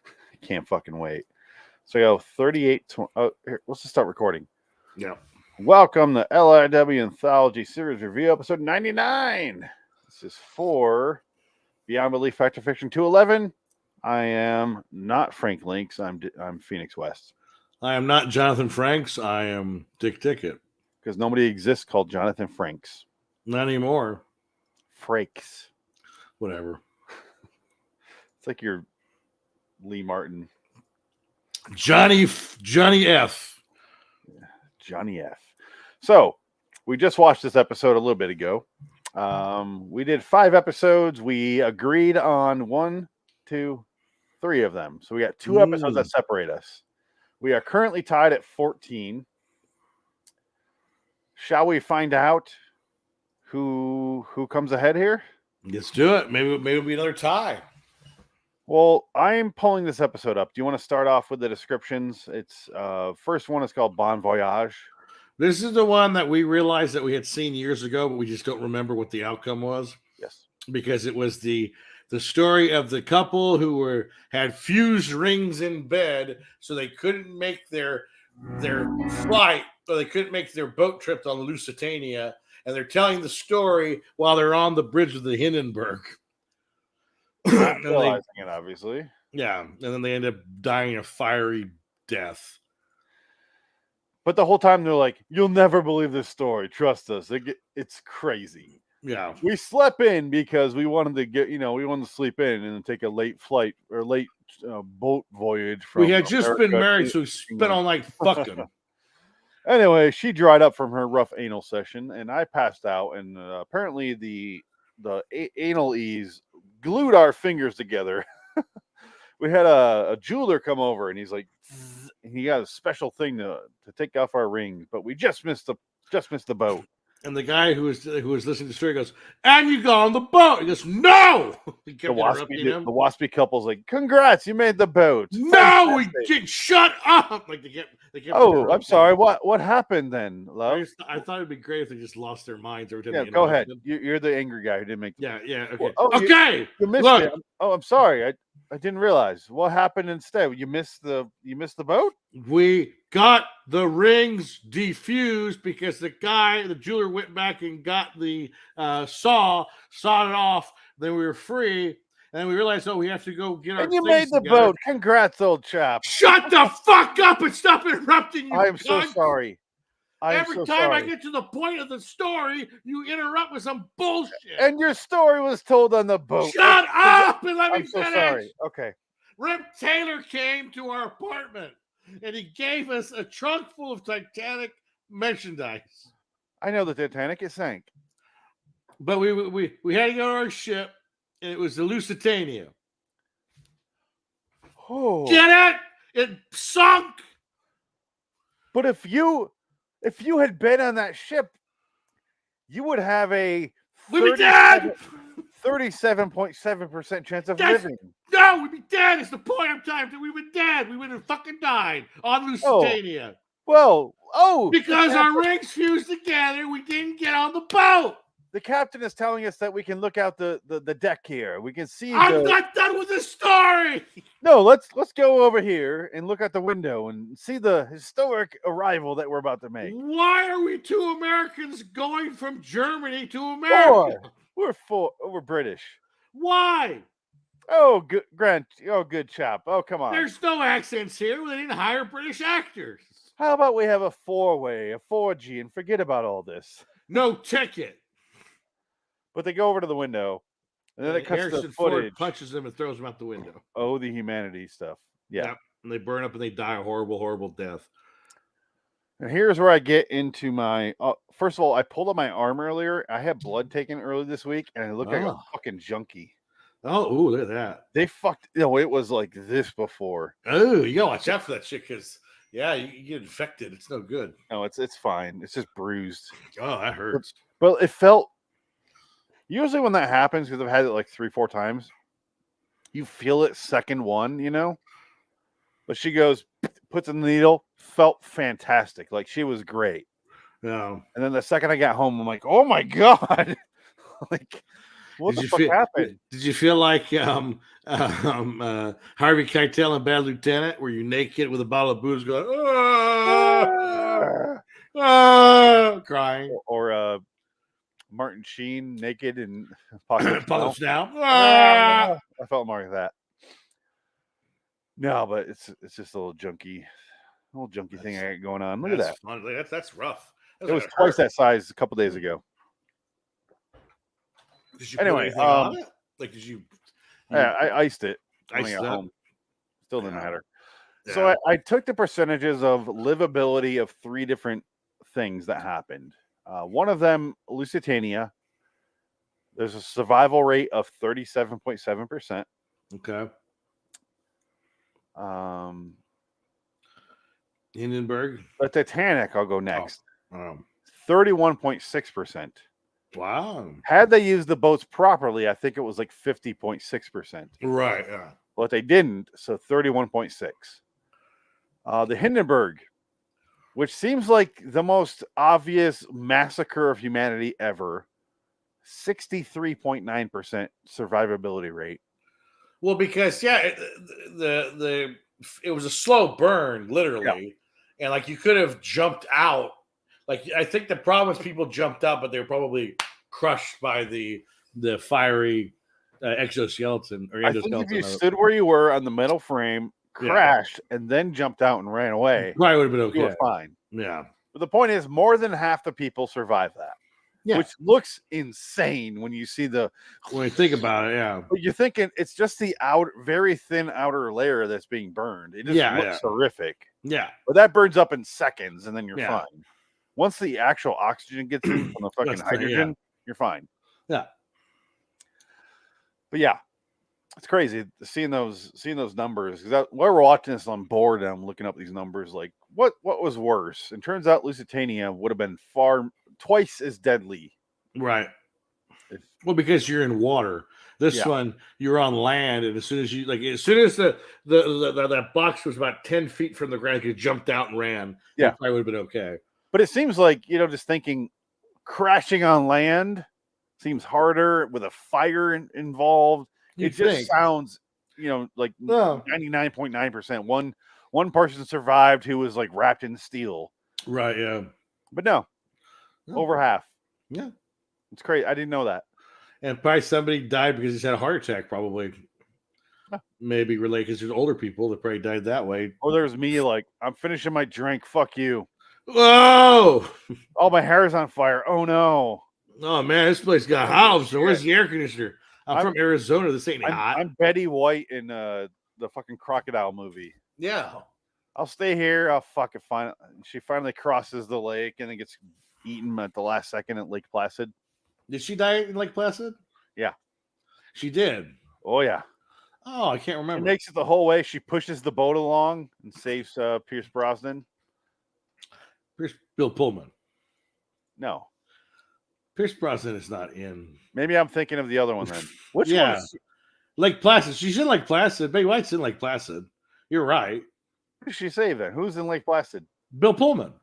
I can't fucking wait. So I go 38. Here, let's just start recording. Yeah. Welcome to LIW Anthology Series Review, episode 99. This is for Beyond Belief Factor Fiction 211. I am not Frank Links. I'm Phoenix West. I am not Jonathan Franks. I am Dick Ticket. Because nobody exists called Jonathan Franks. Not anymore. Frakes. Whatever. It's like your Lee Martin. Johnny F. Johnny F. So we just watched this episode a little bit ago. We did 5 episodes. We agreed on 1, 2, 3 of them. So we got 2 episodes that separate us. We are currently tied at 14. Shall we find out who comes ahead here? Let's do it. Maybe it'll be another tie. Well, I'm pulling this episode up. Do you want to start off with the descriptions? It's first one is called Bon Voyage. This is the one that we realized that we had seen years ago, but we just don't remember what the outcome was. Yes. Because it was the story of the couple who had fused rings in bed, so they couldn't make their flight, or they couldn't make their boat trip on Lusitania, and they're telling the story while they're on the bridge of the Hindenburg. Not realizing it, obviously. Yeah, and then they end up dying a fiery death. But the whole time they're like, "You'll never believe this story. Trust us. It's crazy." Yeah, we slept in because we wanted to sleep in and take a late flight or late boat voyage from. We had just America been married, to so we spent all night fucking. Anyway, she dried up from her rough anal session, and I passed out. And apparently, the anal ease glued our fingers together. We had a jeweler come over, and he's like, and he got a special thing to take off our rings, but we just missed the boat. And the guy who was listening to the story goes, "And you got on the boat." He goes, "No." He kept interrupting him. The waspy couple's like, "Congrats, you made the boat." No, we did. Shut up! Like they kept. Oh, I'm sorry. What happened then, love? I thought it'd be great if they just lost their minds every time. Yeah, go ahead. You're the angry guy who didn't make. Yeah. Okay. Well, okay. You missed it. Oh, I'm sorry. I didn't realize what happened instead. You missed the boat. We got the rings defused because the jeweler went back and got the sawed it off. Then we were free, and then we realized, we have to go get our. And you made the boat. Congrats, old chap. Shut the fuck up and stop interrupting me. I am so sorry. Every time I get to the point of the story, you interrupt with some bullshit. And your story was told on the boat. Shut up and let me finish. I'm so sorry. Okay. Rip Taylor came to our apartment, and he gave us a trunk full of Titanic merchandise. I know the Titanic, it sank. But we had to go to our ship, and it was the Lusitania. Oh. Get it? It sunk. But if you had been on that ship, you would have a 37.7% chance of living. No, we'd be dead. It's the point I'm trying to. We were dead. We would have fucking died on Lusitania. Because our rings fused together, we didn't get on the boat. The captain is telling us that we can look out the deck here. We can see. I'm not done with the story. No, let's go over here and look out the window and see the historic arrival that we're about to make. Why are we 2 Americans going from Germany to America? We're British. Why? Oh, good, Grant. Oh, good chap. Oh, come on. There's no accents here. They didn't hire British actors. How about we have a 4-way, a 4G, and forget about all this? No ticket. But they go over to the window, And then it cuts to Harrison footage. Ford punches him and throws him out the window. Oh, the humanity stuff. Yeah. Yep. And they burn up and they die a horrible, horrible death. And here's where I get into my. First of all, I pulled up my arm earlier. I had blood taken early this week, and I look like a fucking junkie. Oh, ooh, look at that. They fucked. It was like this before. Oh, you gotta watch out for that shit because, yeah, you get infected. It's no good. No, it's fine. It's just bruised. Oh, that hurts. Well, it felt. Usually when that happens, because I've had it like 3-4 times, you feel it second one, But she goes, puts in the needle, felt fantastic. Like she was great. Yeah. And then the second I got home, I'm like, oh my God. Like, what the fuck happened? Did you feel like Harvey Keitel in Bad Lieutenant, where you're naked with a bottle of booze going, crying? Or Martin Sheen naked and Apocalypse Now. I felt more like that. No, but it's just a little junky thing I got going on. Look at that. Fun. That's rough. It was twice that size a couple days ago. Did you anyway, on it? Like, did you? Yeah, I iced it when I got home. Still didn't matter. Yeah. So I took the percentages of livability of 3 different things that happened. One of them, Lusitania. There's a survival rate of 37.7%. Okay. Hindenburg. The Titanic, I'll go next. 31.6%. Wow. Had they used the boats properly, I think it was like 50.6%. Right. Yeah. But they didn't, so 31.6. The Hindenburg, which seems like the most obvious massacre of humanity ever, 63.9% survivability rate. Well, because it was a slow burn, literally, and like you could have jumped out. Like I think the problem is people jumped out, but they were probably crushed by the fiery exoskeleton or endoskeleton. I think if you stood where you were on the metal frame, crashed, and then jumped out and ran away, probably would have been okay. You were fine. Yeah. But the point is, more than half the people survive that. Yeah. Which looks insane when you see when you think about it, yeah. But you're thinking it's just the very thin outer layer that's being burned. It just looks horrific. Yeah. But that burns up in seconds and then you're fine. Once the actual oxygen gets in from the fucking hydrogen, you're fine. Yeah. But yeah, it's crazy seeing those numbers. Because while we're watching this, I'm bored and I'm looking up these numbers. Like, what was worse? And turns out Lusitania would have been twice as deadly. Right. Well, because you're in water. This one, you're on land, and as soon as that box was about 10 feet from the ground, you jumped out and ran. Yeah, it probably would have been okay. But it seems like, just thinking crashing on land seems harder with a fire involved. Sounds, like 99.9%. One person survived who was like wrapped in steel. Right. Yeah. But no. Over half. Yeah. It's crazy. I didn't know that. And probably somebody died because he's had a heart attack, probably. Maybe related because there's older people that probably died that way. Or there's me like, I'm finishing my drink. Fuck you. Whoa! Oh, my hair is on fire. Oh, no. Oh, man, this place got hot. So where's the air conditioner? I'm from Arizona. This ain't hot. I'm Betty White in the fucking crocodile movie. Yeah. I'll stay here. I'll fucking find it. She finally crosses the lake and then gets eaten at the last second at Lake Placid. Did she die in Lake Placid? Yeah. She did? Oh, yeah. Oh, I can't remember. She makes it the whole way. She pushes the boat along and saves Pierce Brosnan. Bill Pullman. No. Pierce Brosnan is not in. Maybe I'm thinking of the other one then. Which one? Lake Placid. She's in Lake Placid. Betty White's in Lake Placid. You're right. Who did she save then? Who's in Lake Placid? Bill Pullman.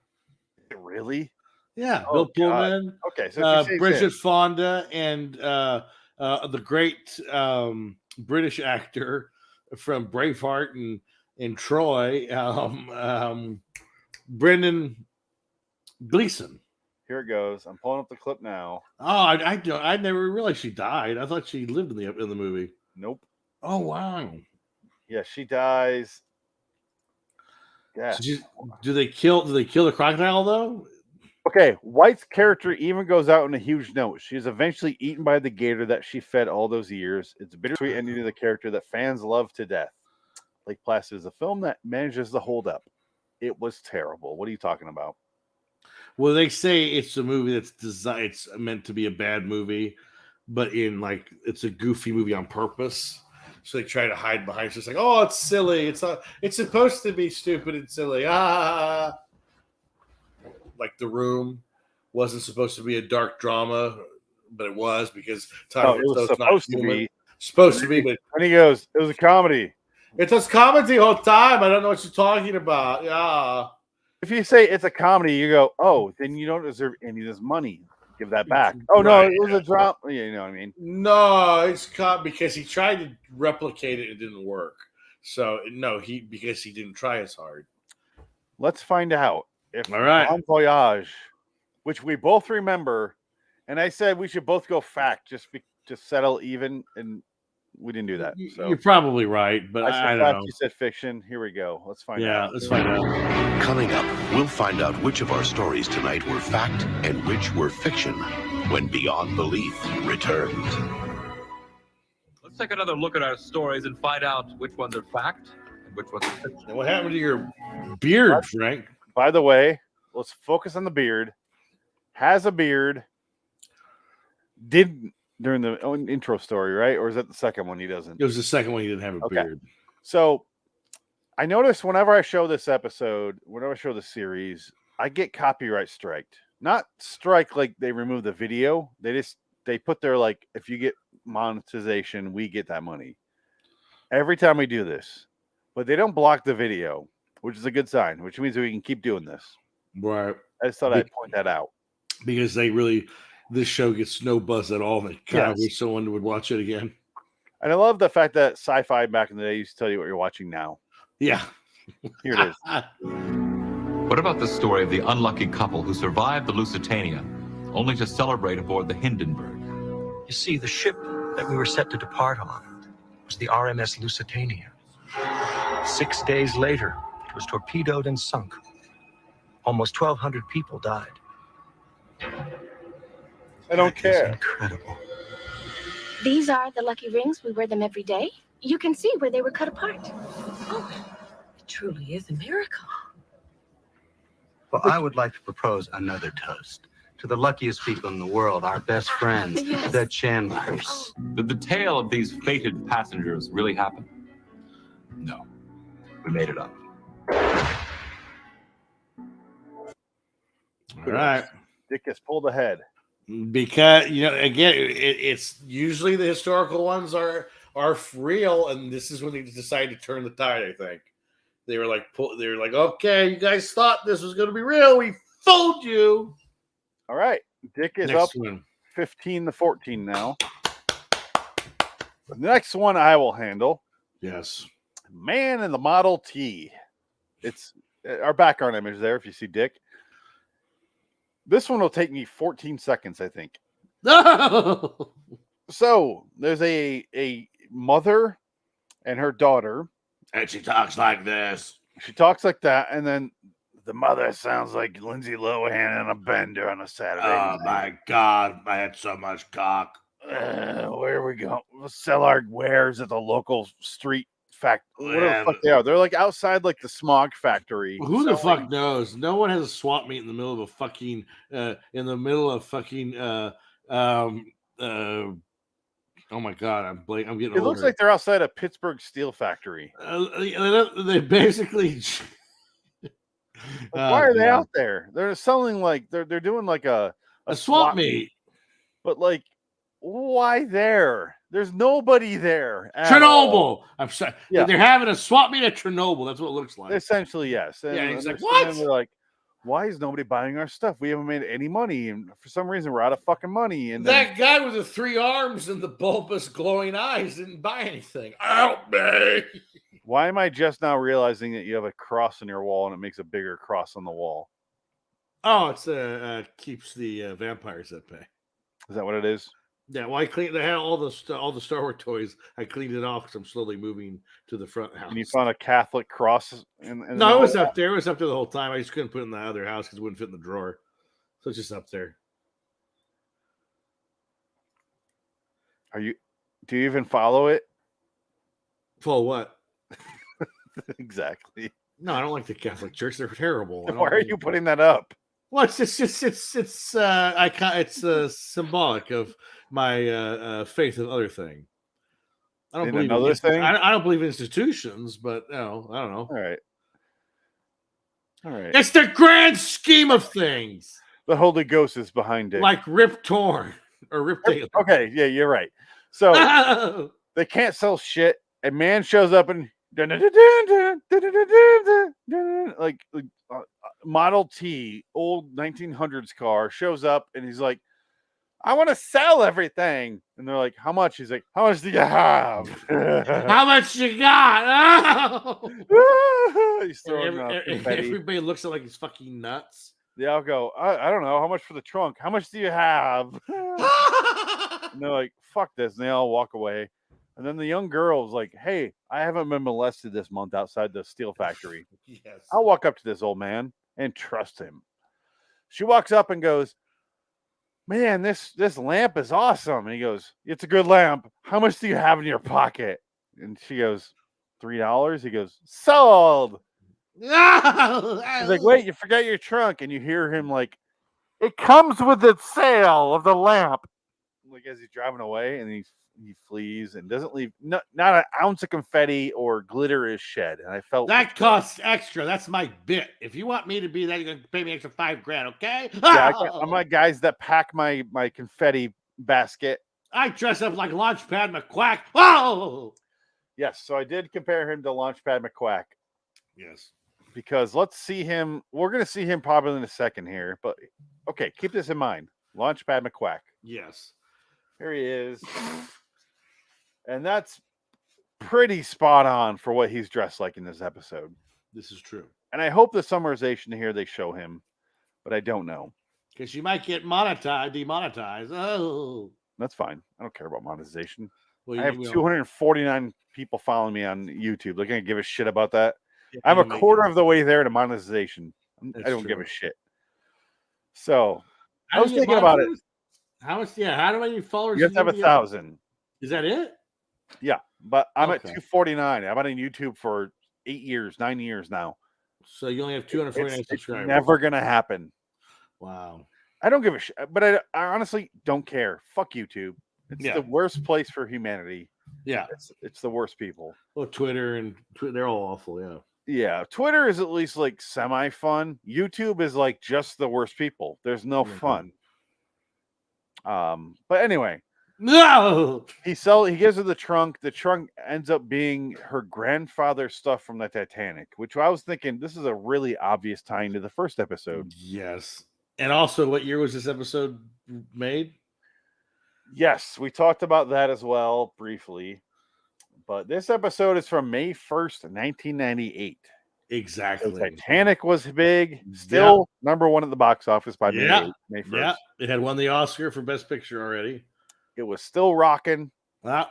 Really? Yeah. Bill Pullman. Okay. So Bridget Fonda and the great British actor from Braveheart and Troy, Brendan Gleeson. Here it goes. I'm pulling up the clip now. Oh, I never realized she died. I thought she lived in the movie. Nope. Oh wow. Yeah, she dies. Yeah. Do they kill the crocodile though? Okay, White's character even goes out on a huge note. She is eventually eaten by the gator that she fed all those years. It's a bittersweet ending to the character that fans love to death. Lake Placid is a film that manages to hold up. It was terrible. What are you talking about? Well, they say it's a movie that's designed. It's meant to be a bad movie, but it's a goofy movie on purpose. So they try to hide behind. It's just like, oh, it's silly. It's not. It's supposed to be stupid and silly. Like The Room wasn't supposed to be a dark drama, but it was because It was supposed to be. Supposed to be, but And he goes, it was a comedy. it was comedy the whole time. I don't know what you're talking about. Yeah. If you say it's a comedy, you go, oh, then you don't deserve any of this money. Give that back. Oh, no, Right. it was a drop. Yeah, you know what I mean? No, it's caught because he tried to replicate it. It didn't work. So no, because he didn't try as hard. Let's find out if All right. Bon Voyage, which we both remember, and I said we should both go fact just settle even, and we didn't do that. So You're probably right, but I said I don't fact, know. you said fiction. Here we go. Let's find Yeah, out. let's find out. Coming up, we'll find out which of our stories tonight were fact and which were fiction when Beyond Belief returns. Let's take another look at our stories and find out which ones are fact and which ones are fiction. And what happened to your beard, Frank? By the way, let's focus on the beard. Has a beard. Did during the intro story, right? Or is that the second one he doesn't? It was the second one. He didn't have a beard. So I notice whenever I show this episode, whenever I show the series, I get copyright striked. Not strike like they remove the video. They put their like, if you get monetization, we get that money. Every time we do this. But they don't block the video, which is a good sign, which means we can keep doing this. Right. I just thought I'd point that out. Because this show gets no buzz at all. I kind of wish someone would watch it again. And I love the fact that sci-fi back in the day used to tell you what you're watching now. Yeah. Here it is. What about the story of the unlucky couple who survived the Lusitania, only to celebrate aboard the Hindenburg? You see, the ship that we were set to depart on was the RMS Lusitania. 6 days later, it was torpedoed and sunk. Almost 1,200 people died. I don't That is care. incredible. These are the lucky rings. We wear them every day. You can see where they were cut apart. Oh, it truly is a miracle. Well, I would like to propose another toast to the luckiest people in the world, our best friends, Yes. the Chandlers. Did the tale of these fated passengers really happen? No, we made it up. All right. Dick gets pulled ahead. Because again, it's usually the historical ones are real, and this is when they decided to turn the tide. I think they were like, okay, you guys thought this was going to be real. We fooled you. All right. Dick is Next up one. 15-14 now. The next one I will handle. Yes. Man in the Model T. It's our background image there if you see Dick. This one will take me 14 seconds, I think. No. So there's a mother and her daughter. And she talks like this. She talks like that, and then the mother sounds like Lindsay Lohan in a bender on a Saturday. Oh night. my God! I had so much cock. Where are we going? We'll sell our wares at the local street factory. Whatever the Man. fuck they are. They're like outside like the smog factory. Who the selling- fuck knows? No one has a swap meet in the middle of a fucking oh my God, I'm getting It looks older. like they're outside a Pittsburgh steel factory. They basically Like, why are they out there? They're selling like they're doing like a swap meet. But like, why there? There's nobody there. at all. Chernobyl. I'm sorry. Yeah. They're having a swap meet at Chernobyl. That's what it looks like. Essentially, yes. And Yeah, he's like, and "What?" They're like, why is nobody buying our stuff? We haven't made any money, and for some reason, we're out of fucking money. And then, That guy with the 3 arms and the bulbous glowing eyes didn't buy anything. Help me. why am I just now realizing that you have a cross on your wall and it makes a bigger cross on the wall? Oh, it's keeps the vampires at bay. Is that what it is? Yeah, well, I cleaned. They had all the Star Wars toys. I cleaned it off because I'm slowly moving to the front house. And you found a Catholic cross? In No, it was up there. It was up there the whole time. I just couldn't put it in the other house because it wouldn't fit in the drawer. So it's just up there. Do you even follow it? Follow what? Exactly. No, I don't like the Catholic Church. They're terrible. Why are you putting that up? Well, it's symbolic of my faith in other thing. I don't In believe another thing? I don't believe in institutions, but I don't know. All right. It's the grand scheme of things. The Holy Ghost is behind it. Like Rip Torn or Rip Taylor. Okay, yeah, you're right. So they can't sell shit. A man shows up and like Model T, old 1900s car, shows up and he's like, I want to sell everything. And they're like, how much? He's like, how much do you have? How much you got? He's throwing everybody looks at like he's fucking nuts. Yeah, I'll go, I don't know. How much for the trunk? How much do you have? And they're like, fuck this. And they all walk away. And then the young girl's like, hey, I haven't been molested this month outside the steel factory. Yes. I'll walk up to this old man and trust him. She walks up and goes, man, this lamp is awesome. And he goes, it's a good lamp. How much do you have in your pocket? And she goes, $3. He goes, sold. He's like, wait, you forgot your trunk. And you hear him like, it comes with the sale of the lamp. Like as he's driving away, and he flees and doesn't leave. Not an ounce of confetti or glitter is shed. And I felt that costs extra. That's my bit. If you want me to be that, you're gonna pay me extra $5,000, okay? Yeah, I'm like guys that pack my confetti basket. I dress up like Launchpad McQuack. Oh, yes. So I did compare him to Launchpad McQuack. Yes, because let's see him. We're gonna see him probably in a second here, but okay, keep this in mind. Launchpad McQuack. Yes, here he is. And that's pretty spot on for what he's dressed like in this episode. This is true. And I hope the summarization here they show him, but I don't know. Because you might get demonetized. Oh. That's fine. I don't care about monetization. Well, I have 249 people following me on YouTube. They're going to give a shit about that. Yeah, I'm a quarter of the way there to monetization. I don't give a shit. So I was thinking about it. How much? Yeah. How many followers? You have to have 1,000. Is that it? Yeah, but I'm at 249. I've been on YouTube for 9 years now. So you only have 249 subscribers. It's never gonna happen. Wow. I don't give a shit, but I honestly don't care. Fuck YouTube. It's the worst place for humanity. Yeah, it's the worst people. Well, Twitter they're all awful. Yeah. Yeah, Twitter is at least like semi-fun. YouTube is like just the worst people. There's no fun. But anyway. No, he gives her the trunk. The trunk ends up being her grandfather's stuff from the Titanic, which I was thinking this is a really obvious tying to the first episode. Yes. And also, what year was this episode made? Yes, we talked about that as well briefly. But this episode is from May 1st, 1998. Exactly. The Titanic was big, still number one at the box office by May 1st. Yeah, it had won the Oscar for Best Picture already. It was still rocking. And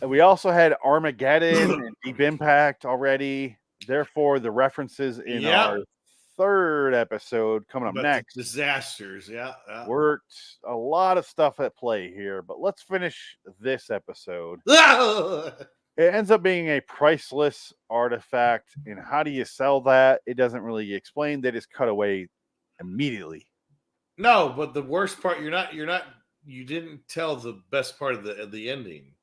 we also had Armageddon and Deep Impact already. Therefore, the references in our third episode coming up next. Disasters, worked. A lot of stuff at play here, but let's finish this episode. It ends up being a priceless artifact. And how do you sell that? It doesn't really explain. They just cut away immediately. No, but the worst part, you didn't tell the best part of the ending.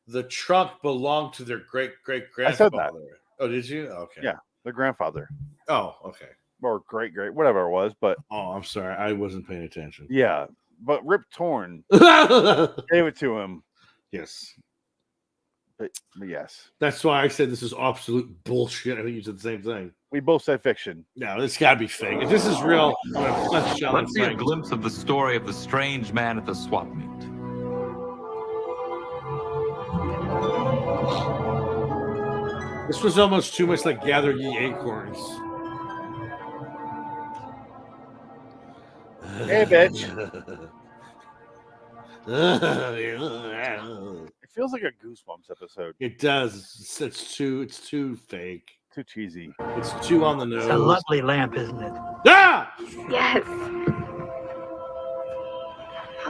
The trunk belonged to their great grandfather. I said that. Oh, did you? Okay. Yeah, their grandfather. Oh, okay. Or great, whatever it was. But I'm sorry, I wasn't paying attention. Yeah, but Rip Torn gave it to him. Yes. But yes. That's why I said this is absolute bullshit. I think you said the same thing. We both said fiction. No, this got to be fake. If this is real, let's see a glimpse of the story of the strange man at the swap meet. This was almost too much like Gather Ye Acorns. Hey, bitch. It feels like a Goosebumps episode. It does. It's too fake. Too cheesy. It's too on the nose. It's a lovely lamp, isn't it? Ah! Yes.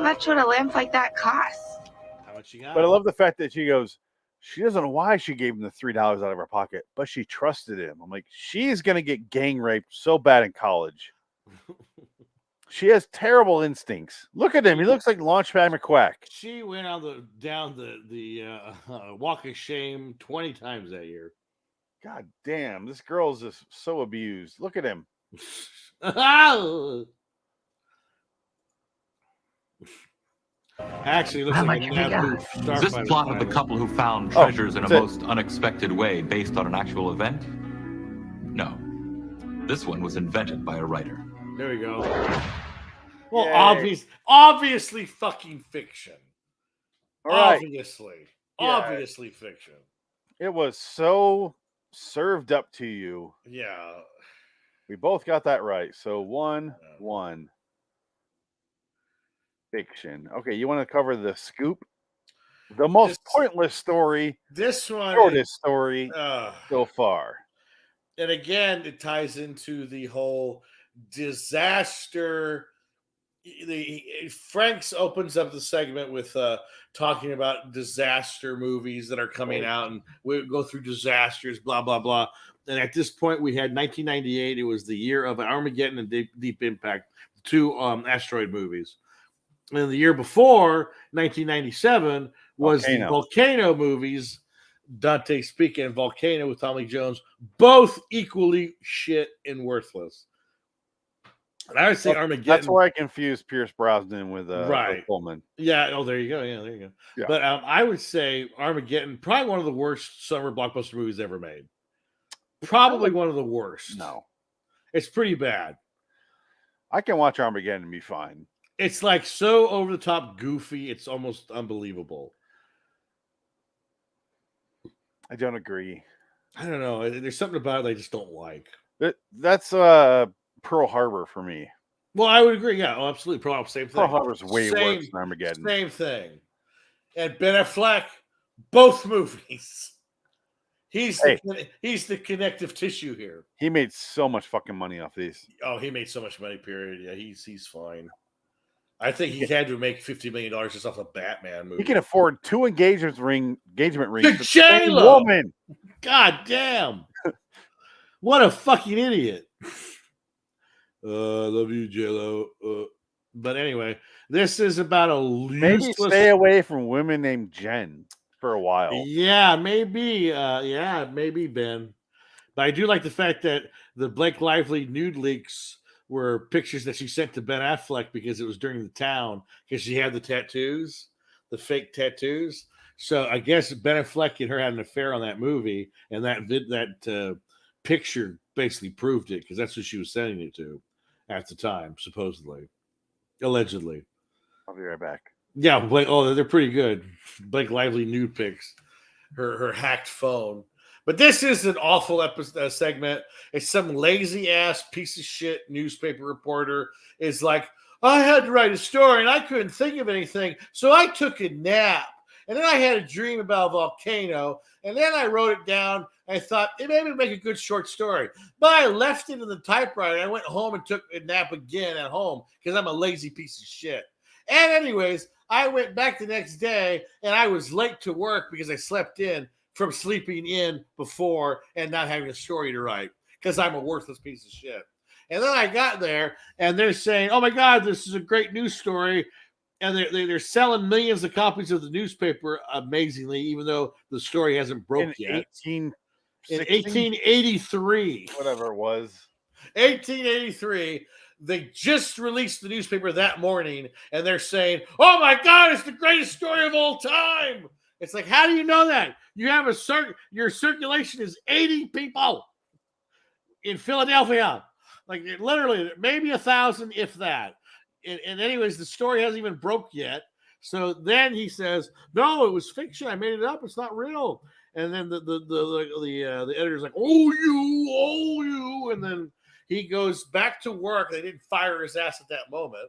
How much would a lamp like that cost? How much you got? But I love the fact that she goes, she doesn't know why she gave him the $3 out of her pocket, but she trusted him. I'm like, she's going to get gang raped so bad in college. She has terrible instincts. Look at him. He looks like Launchpad McQuack. She went down the walk of shame 20 times that year. God damn, this girl is just so abused. Look at him. Actually, it looks like a Naboo starfighter. Is this plot of the couple who found treasures in a most unexpected way based on an actual event? No. This one was invented by a writer. There we go. Well, obviously fucking fiction. All right. Obviously fiction. It was so served up to you. Yeah. We both got that right. So 1-1. Fiction. Okay, you want to cover the scoop? The most pointless story. This one. Shortest story so far. And again, it ties into the whole disaster. Franks opens up the segment with talking about disaster movies that are coming out, and we go through disasters, blah, blah, blah. And at this point, we had 1998. It was the year of Armageddon and Deep Impact, two asteroid movies. And the year before, 1997, was the Volcano movies, Dante Speaking and Volcano with Tommy Jones, both equally shit and worthless. And I would say Armageddon. That's why I confused Pierce Brosnan with Pullman. Yeah. Oh, there you go. Yeah, there you go. Yeah. But I would say Armageddon, probably one of the worst summer blockbuster movies ever made. Probably one of the worst. No. It's pretty bad. I can watch Armageddon and be fine. It's like so over the top goofy. It's almost unbelievable. I don't agree. I don't know. There's something about it I just don't like. That's Pearl Harbor for me. Well, I would agree. Yeah, absolutely. Same thing. Pearl Harbor's way worse than Armageddon. Same thing. And Ben Affleck, both movies. He's the connective tissue here. He made so much fucking money off these. Oh, he made so much money. Period. Yeah, he's fine. I think he had to make $50 million just off a Batman movie. He can afford 2 engagement rings. The J-Lo woman. God damn! What a fucking idiot. Love you, J-Lo. But anyway, this is about a maybe stay away from women named Jen for a while. Yeah, maybe. Maybe, Ben. But I do like the fact that the Blake Lively nude leaks were pictures that she sent to Ben Affleck because it was during the town, because she had the tattoos, the fake tattoos. So I guess Ben Affleck and her had an affair on that movie, and that picture basically proved it, because that's who she was sending it to at the time, supposedly, allegedly. I'll be right back. Yeah, they're pretty good. Blake Lively nude pics, her hacked phone. But this is an awful segment. It's some lazy ass piece of shit newspaper reporter is like, I had to write a story and I couldn't think of anything, so I took a nap. And then I had a dream about a volcano, and then I wrote it down. I thought it maybe make a good short story, but I left it in the typewriter. I went home and took a nap again at home because I'm a lazy piece of shit. And anyways, I went back the next day and I was late to work because I slept in from sleeping in before and not having a story to write because I'm a worthless piece of shit. And then I got there and they're saying, oh my God, this is a great news story. And they're selling millions of copies of the newspaper amazingly, even though the story hasn't broke yet. In 1883. Whatever it was. 1883. They just released the newspaper that morning, and they're saying, oh my God, it's the greatest story of all time. It's like, how do you know that? You have your circulation is 80 people in Philadelphia. Like literally, maybe 1,000, if that. And anyways, the story hasn't even broke yet. So then he says, no, it was fiction. I made it up. It's not real. And then the editor's like, oh, you. And then he goes back to work. They didn't fire his ass at that moment.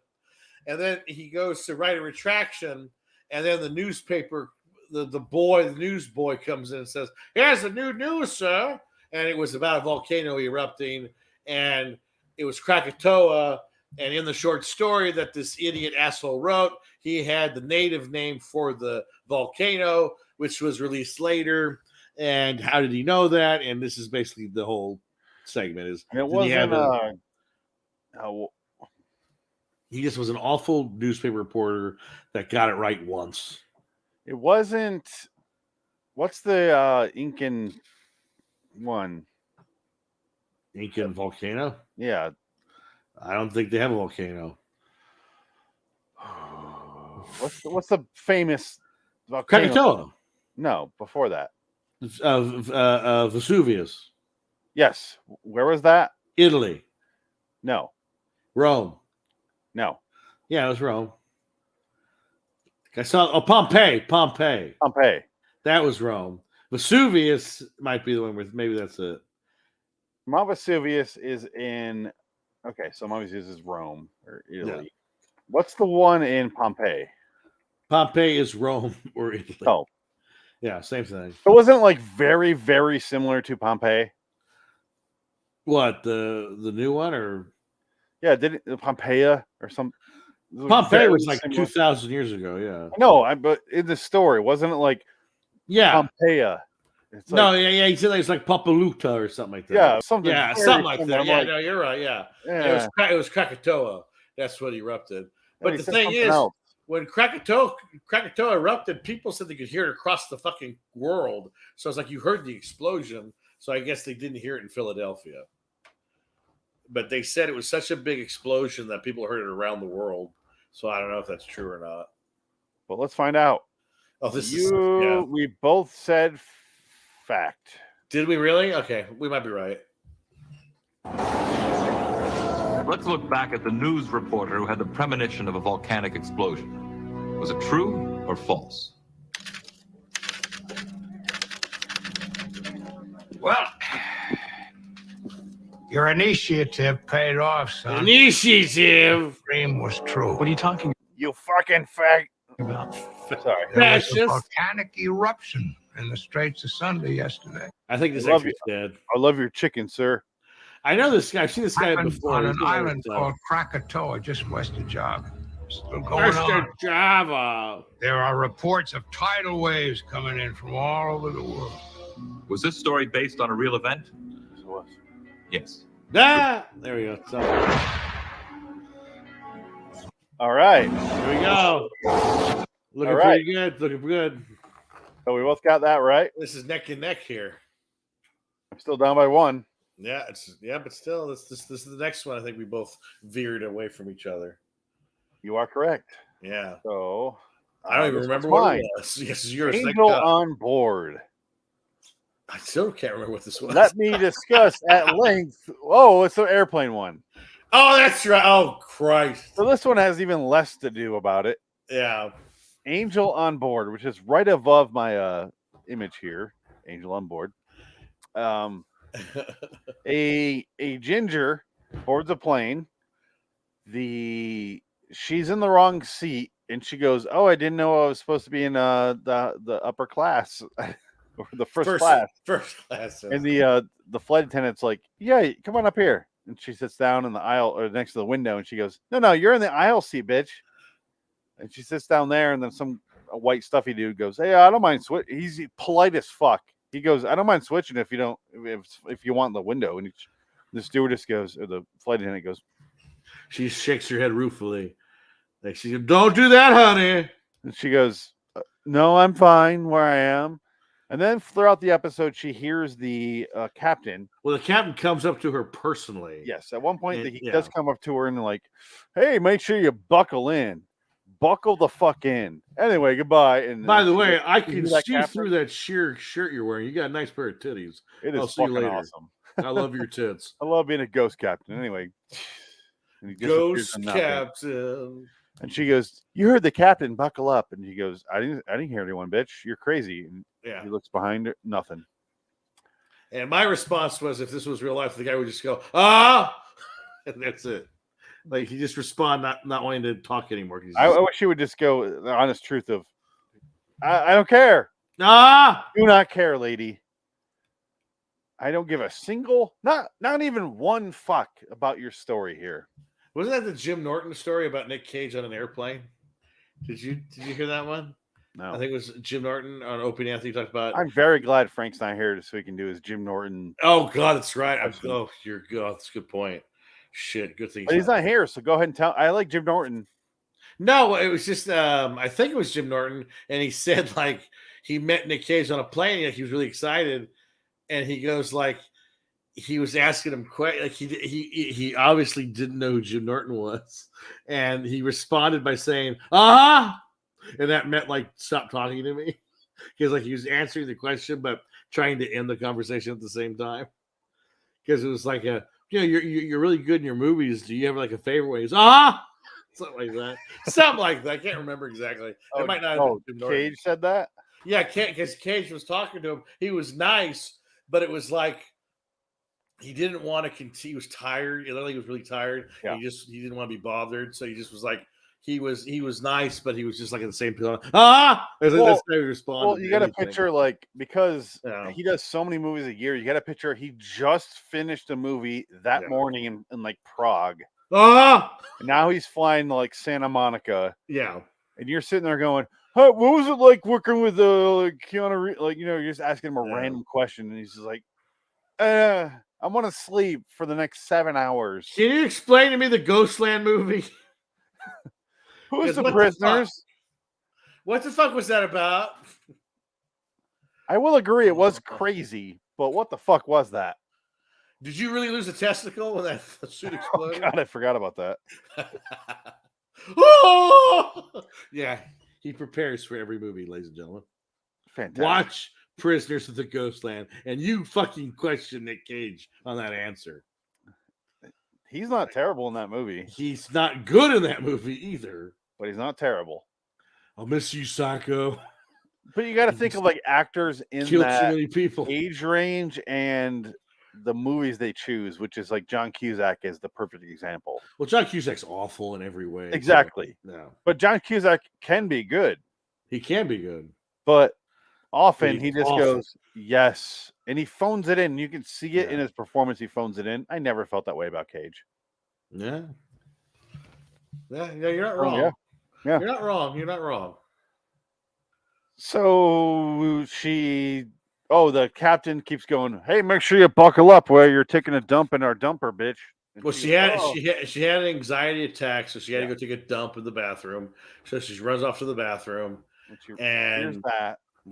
And then he goes to write a retraction. And then the newspaper, the newsboy comes in and says, here's the new news, sir. And it was about a volcano erupting. And it was Krakatoa. And in the short story that this idiot asshole wrote, he had the native name for the volcano, which was released later. And how did he know that? And this is basically the whole segment. Is And it did he have wasn't. he just was an awful newspaper reporter that got it right once. It wasn't. What's the Incan one? Incan volcano? Yeah. I don't think they have a volcano. What's the famous volcano? Krakatoa. No, before that. Vesuvius. Yes. Where was that? Italy. No. Rome. No. Yeah, it was Rome. I saw Pompeii. Pompeii. That was Rome. Vesuvius might be the one with maybe that's it. Mount Vesuvius is in. Okay, so Mount Vesuvius is Rome or Italy. Yeah. What's the one in Pompeii? Pompeii is Rome or Italy. Oh, yeah, same thing. It wasn't like very, very similar to Pompeii. What the new one or? Yeah, didn't Pompeii or some? Pompeii was like 2,000 years ago. Yeah. No, but in the story, wasn't it like? Yeah. Pompeii. It's yeah. He said it's like Papaluta or something like that. Yeah, something like that. Yeah, no, you're right. Yeah. It was Krakatoa. That's what erupted. But the thing is, when Krakatoa erupted, people said they could hear it across the fucking world. So it's like you heard the explosion. So I guess they didn't hear it in Philadelphia. But they said it was such a big explosion that people heard it around the world. So I don't know if that's true or not. But let's find out. Oh, we both said fact. Did we really? Okay, we might be right. Let's look back at the news reporter who had the premonition of a volcanic explosion. Was it true or false? Well, your initiative paid off, son. Initiative. Dream was true. What are you talking You fucking fag. about? Sorry. There was a volcanic eruption in the Straits of Sunday yesterday. I think this I love actually dead. I love your chicken, sir. I know this guy. I've seen this guy before. On an island called Krakatoa, just west of Java. Still going West on. of Java. There are reports of tidal waves coming in from all over the world. Was this story based on a real event? It was. Yes. There we go. So, All right. here we go. Looking All right. pretty good. Looking good. So we both got that right. This is neck and neck here. I'm still down by one. Yeah, but still, this is the next one. I think we both veered away from each other. You are correct. Yeah. So I don't even remember what it was. Yes, yours. Angel on board. I still can't remember what this was. Let me discuss at length. Oh, it's the airplane one. Oh, that's right. Oh, Christ. So this one has even less to do about it. Yeah. Angel on board, which is right above my image here. Angel on board. A ginger boards a plane. She's in the wrong seat, and she goes, "Oh, I didn't know I was supposed to be in the upper class or the first class." First class. And the flight attendant's like, "Yeah, come on up here." And she sits down in the aisle or next to the window, and she goes, "No, you're in the aisle seat, bitch." And she sits down there, and then a white stuffy dude goes, "Hey, I don't mind switch." He's polite as fuck. He goes, "I don't mind switching if you want the window." And the stewardess goes, or the flight attendant goes, she shakes her head ruefully. Like she goes, "Don't do that, honey." And she goes, "No, I'm fine where I am." And then throughout the episode, she hears the captain. Well, the captain comes up to her personally. Yes, at one point he does come up to her and like, "Hey, make sure you buckle in. Buckle the fuck in." Anyway, goodbye. And by the way, I can see captain through that sheer shirt you're wearing. You got a nice pair of titties. It is I'll see you fucking later. awesome. I love your tits. I love being a ghost captain. Anyway, and he disappears Ghost in nothing. captain. And she goes, "You heard the captain. Buckle up." And he goes, I didn't hear anyone, bitch. You're crazy." And Yeah. he looks behind her, nothing. And my response was, if this was real life, the guy would just go, "Ah," and that's it. Like he just respond, not wanting to talk anymore. I wish he would just go the honest truth of, I don't care. Ah, do not care, lady. I don't give a single, not even one fuck about your story here. Wasn't that the Jim Norton story about Nick Cage on an airplane? Did you hear that one? No. I think it was Jim Norton on Opie and Anthony talked about. I'm very glad Frank's not here so he can do his Jim Norton. Oh God, that's right. You're good. That's a good point. Shit, good thing. But he's not here, so go ahead and tell. I like Jim Norton. No, it was just I think it was Jim Norton, and he said like he met Nick Cage on a plane, like he was really excited, and he goes like he was asking him like he obviously didn't know who Jim Norton was, and he responded by saying and that meant like stop talking to me, because like he was answering the question but trying to end the conversation at the same time, because it was like you're really good in your movies. Do you have like a favorite way? He's something like that. Something like that. I can't remember exactly. It might not have been Jim Norton. Cage said that? Yeah, because Cage was talking to him. He was nice, but it was like he didn't want to continue. He was tired. He was really tired. Yeah. He didn't want to be bothered. So he just was like, he was nice, but he was just like at the same time. That's how he responded. Well, you got to picture like, because he does so many movies a year, you got to picture he just finished a movie that morning in like Prague. And now he's flying to like Santa Monica. Yeah. And you're sitting there going, "Hey, what was it like working with Keanu Reeves?" Like, you're just asking him a random question, and he's just like, I want to sleep for the next 7 hours. Can you explain to me the Ghostland movie? Who's the prisoners? What the fuck was that about? I will agree it was crazy, but what the fuck was that? Did you really lose a testicle when that suit exploded? Oh God, I forgot about that. Yeah, he prepares for every movie, ladies and gentlemen. Fantastic. Watch Prisoners of the Ghostland, and you fucking question Nick Cage on that answer. He's not terrible in that movie. He's not good in that movie either. But he's not terrible. I'll miss you, Psycho. But you got to think of like actors in that age range and the movies they choose, which is like John Cusack is the perfect example. Well, John Cusack's awful in every way. Exactly. So, no. But John Cusack can be good. He can be good. But often he just goes, yes. And he phones it in. You can see it in his performance. He phones it in. I never felt that way about Cage. Yeah. Yeah, you're not wrong. Yeah. You're not wrong. You're not wrong. So the captain keeps going, "Hey, make sure you buckle up where you're taking a dump in our dumper, bitch." And well, she had an anxiety attack, so she had to go take a dump in the bathroom. So she runs off to the bathroom, and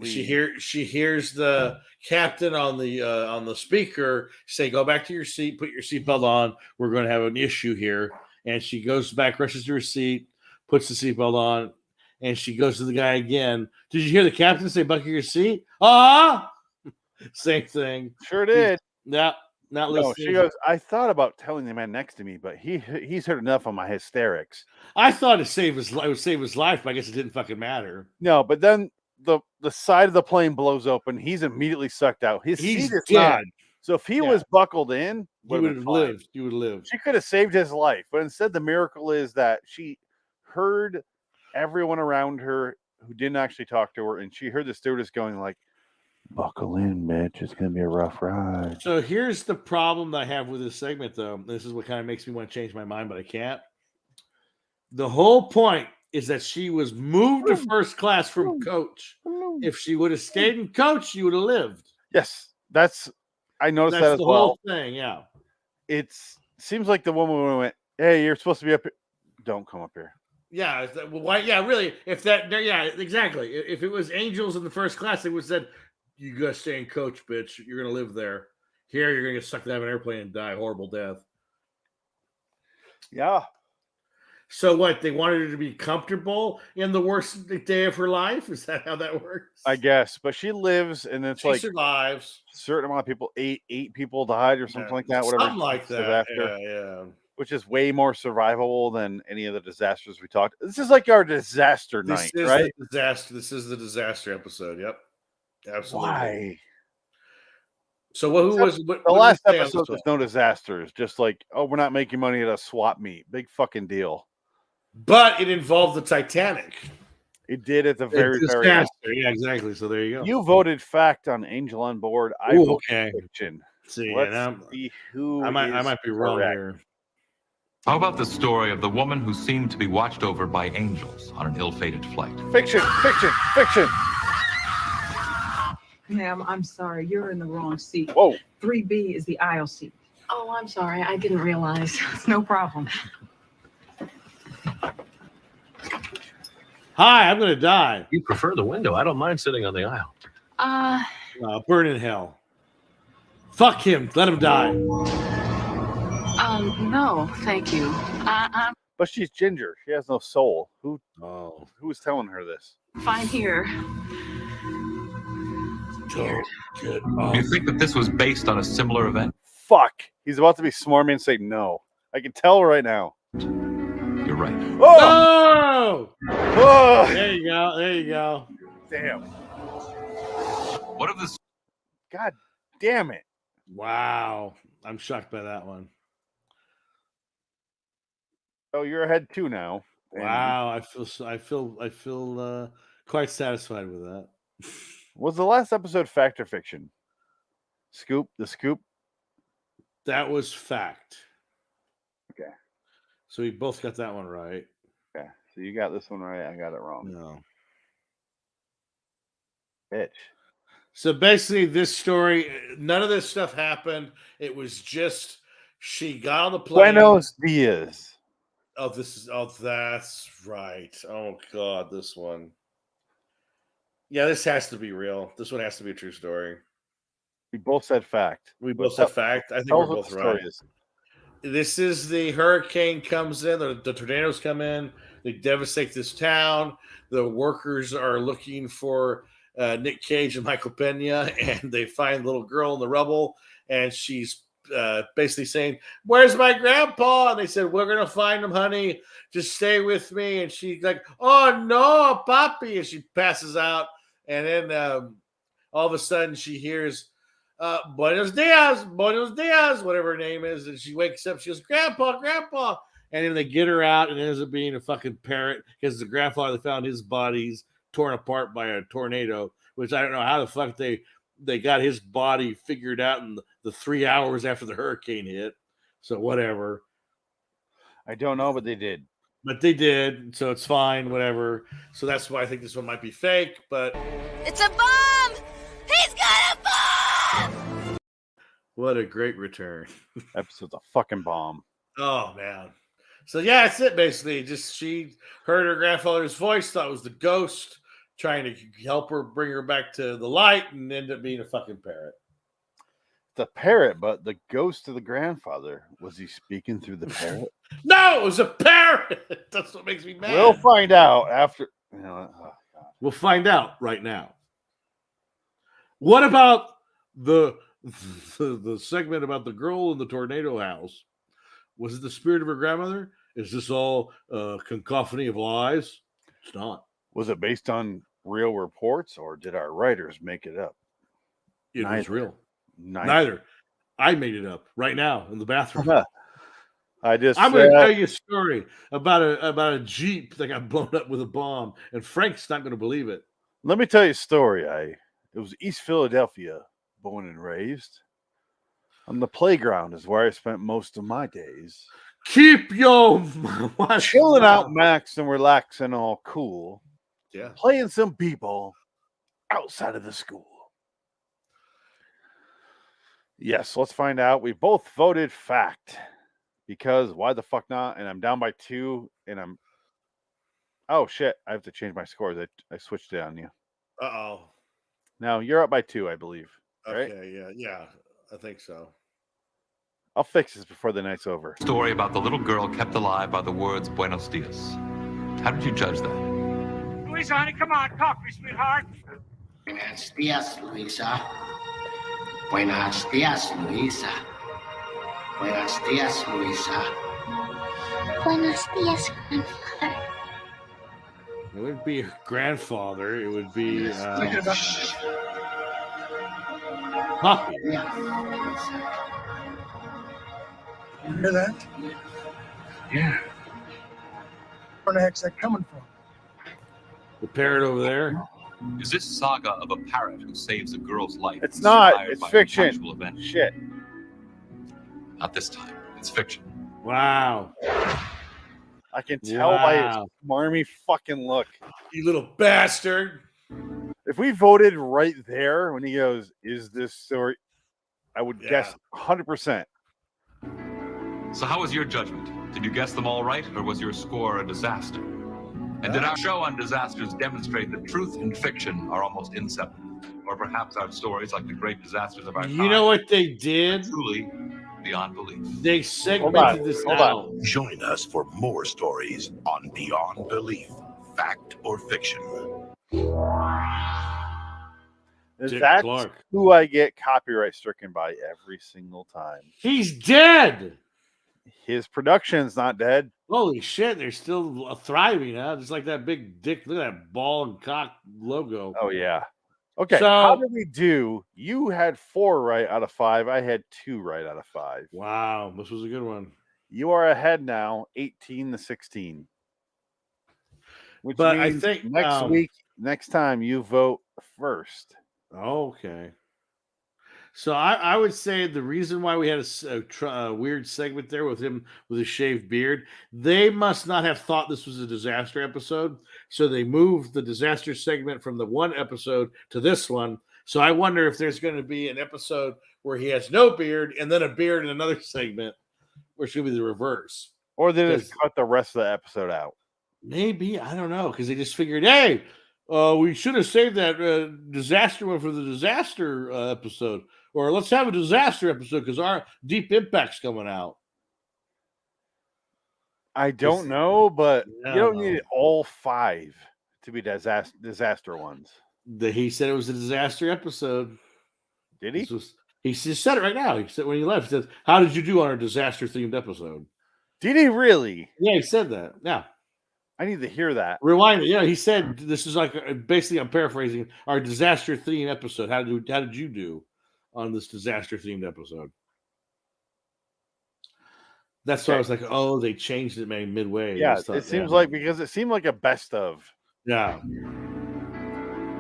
she hears the captain on the speaker say, "Go back to your seat, put your seatbelt on. We're going to have an issue here." And she goes back, rushes to her seat, puts the seatbelt on, and she goes to the guy again. "Did you hear the captain say buckle your seat?" Same thing. Sure did. Not listening. No, she goes, "I thought about telling the man next to me, but he's heard enough of my hysterics." I thought it would save his life, but I guess it didn't fucking matter. No, but then the side of the plane blows open. He's immediately sucked out. He's seat is dead. not. So if he was buckled in, he would have lived. He would have lived. She could have saved his life, but instead the miracle is that she heard everyone around her who didn't actually talk to her, and she heard the stewardess going like, "Buckle in, bitch. It's gonna be a rough ride." So here's the problem that I have with this segment, though. This is what kind of makes me want to change my mind, but I can't. The whole point is that she was moved to first class from coach. If she would have stayed in coach, she would have lived. Yes, I noticed that as well. That's the whole thing, yeah. It seems like the woman went, "Hey, you're supposed to be up here. Don't come up here." Yeah, why? Yeah, really. If that, yeah, exactly. If it was angels in the first class, they would have said, "You gotta stay in coach, bitch. You're gonna live there. Here, you're gonna get sucked out of an airplane and die a horrible death." Yeah. So what? They wanted her to be comfortable in the worst day of her life? Is that how that works? I guess, but she lives, and it's she survives. A certain amount of people. Eight people died, or something like that. Whatever. Something like that. Yeah. Which is way more survivable than any of the disasters we talked. This is like our disaster night, right? Disaster. This is the disaster episode. Yep. Absolutely. Why? So who was the last episode? There's no disasters. Just like, oh, we're not making money at a swap meet. Big fucking deal. But it involved the Titanic. It did at the very end. Yeah, exactly. So there you go. You voted fact on Angel on Board. I voted fiction. See, Let's see who I might be wrong here. How about the story of the woman who seemed to be watched over by angels on an ill-fated flight? Fiction, fiction, fiction. Ma'am, I'm sorry. You're in the wrong seat. Whoa. 3B is the aisle seat. Oh, I'm sorry. I didn't realize. No problem. Hi, I'm gonna die. You prefer the window. I don't mind sitting on the aisle. Burn in hell. Fuck him. Let him die. No, thank you. But she's ginger. She has no soul. Who was telling her this? I'm fine here. Do you think that this was based on a similar event? Fuck. He's about to be smarmy and say no. I can tell right now. You're right. Oh! Oh! There you go. There you go. Damn. What if this? God damn it. Wow. I'm shocked by that one. Oh, you're ahead too now. Wow. I feel quite satisfied with that. Was the last episode fact or fiction? The scoop? That was fact. Okay. So we both got that one right. Okay. So you got this one right. I got it wrong. No. Bitch. So basically, this story, none of this stuff happened. It was just she got on the plane. Buenos dias. That's right. Oh God, this one. Yeah, this has to be real. This one has to be a true story. We both said fact. We both said fact. I think we're both right. This is the hurricane comes in. The tornadoes come in. They devastate this town. The workers are looking for Nick Cage and Michael Pena, and they find the little girl in the rubble, and she's basically saying, "Where's my grandpa?" And they said, "We're gonna find him, honey. Just stay with me." And she's like, "Oh no, papi!" And she passes out, and then all of a sudden she hears, "Buenos dias, whatever her name is," and she wakes up. She goes, "Grandpa, grandpa!" And then they get her out, and it ends up being a fucking parrot because the grandfather found his body's torn apart by a tornado, which I don't know how the fuck they got his body figured out in the 3 hours after the hurricane hit. So whatever. I don't know, but they did. But they did, so it's fine, whatever. So that's why I think this one might be fake, but It's a bomb! He's got a bomb! what a great return. Episode's a fucking bomb. Oh man. So yeah, that's it basically. Just she heard her grandfather's voice, thought it was the ghost trying to help her bring her back to the light, and ended up being a fucking parrot. The parrot, but the ghost of the grandfather. Was he speaking through the parrot? No, it was a parrot. That's what makes me mad. We'll find out after. We'll find out right now. What about the segment about the girl in the tornado house? Was it the spirit of her grandmother? Is this all a cacophony of lies? It's not. Was it based on real reports, or did our writers make it up? It was real. Neither. I made it up right now in the bathroom. I'm going to tell you a story about a Jeep that got blown up with a bomb, and Frank's not going to believe it. Let me tell you a story. It was East Philadelphia, born and raised. On the playground is where I spent most of my days. Keep your chilling out, Max, and relaxing, all cool. Yeah, playing some people outside of the school. Yes, let's find out. We both voted fact because why the fuck not? And I'm down by 2, and I'm. Oh shit! I have to change my scores. I switched it on you. Uh-oh. Now you're up by 2, I believe. Okay, right? yeah, I think so. I'll fix this before the night's over. Story about the little girl kept alive by the words Buenos dias. How did you judge that? Louisa, honey, come on, talk to me, sweetheart. Buenos dias, Luisa. Buenos dias, Luisa. Buenos dias, Luisa. Buenos dias, grandfather. It wouldn't be her grandfather. It would be Poppy. You hear that? Yeah. Where the heck's that coming from? The parrot over there. Is this saga of a parrot who saves a girl's life? It's not. inspired It's by an fiction. actual event? Shit. Not this time. It's fiction. Wow. I can tell by his smarmy fucking look. You little bastard. If we voted right there when he goes, is this story? I would guess 100%. So how was your judgment? Did you guess them all right, or was your score a disaster? And did our show on disasters demonstrate that truth and fiction are almost inseparable? Or perhaps our stories, like the great disasters of our time, You know what they did? Truly beyond belief. They segmented this out. Join us for more stories on Beyond Belief, Fact or Fiction. That's Clark. who I get copyright stricken by every single time. He's dead. His production's not dead. Holy shit, they're still thriving, huh? Just like that big dick. Look at that ball and cock logo. Oh, yeah. Okay, So, how did we do? You had 4 right out of 5. I had 2 right out of 5. Wow, this was a good one. You are ahead now, 18-16. Which But means I think next time you vote first. Okay. So I would say the reason why we had a weird segment there with him with a shaved beard, they must not have thought this was a disaster episode. So they moved the disaster segment from the one episode to this one. So I wonder if there's going to be an episode where he has no beard and then a beard in another segment, which should be the reverse. Or they just cut the rest of the episode out. Maybe. I don't know. Because they just figured, hey, we should have saved that disaster one for the disaster episode. Or let's have a disaster episode because our Deep Impact's coming out. I don't know, but you don't need all 5 to be disaster ones. He said it was a disaster episode. Did he? He just said it right now. He said when he left, he said, "How did you do on our disaster-themed episode?" Did he really? Yeah, he said that. Yeah. I need to hear that. Rewind it. Yeah, he said this is like basically, I'm paraphrasing, our disaster-themed episode. How did you do on this disaster-themed episode? That's why I was like, oh, they changed it maybe midway. Yeah, it seems like because it seemed like a best of. Yeah.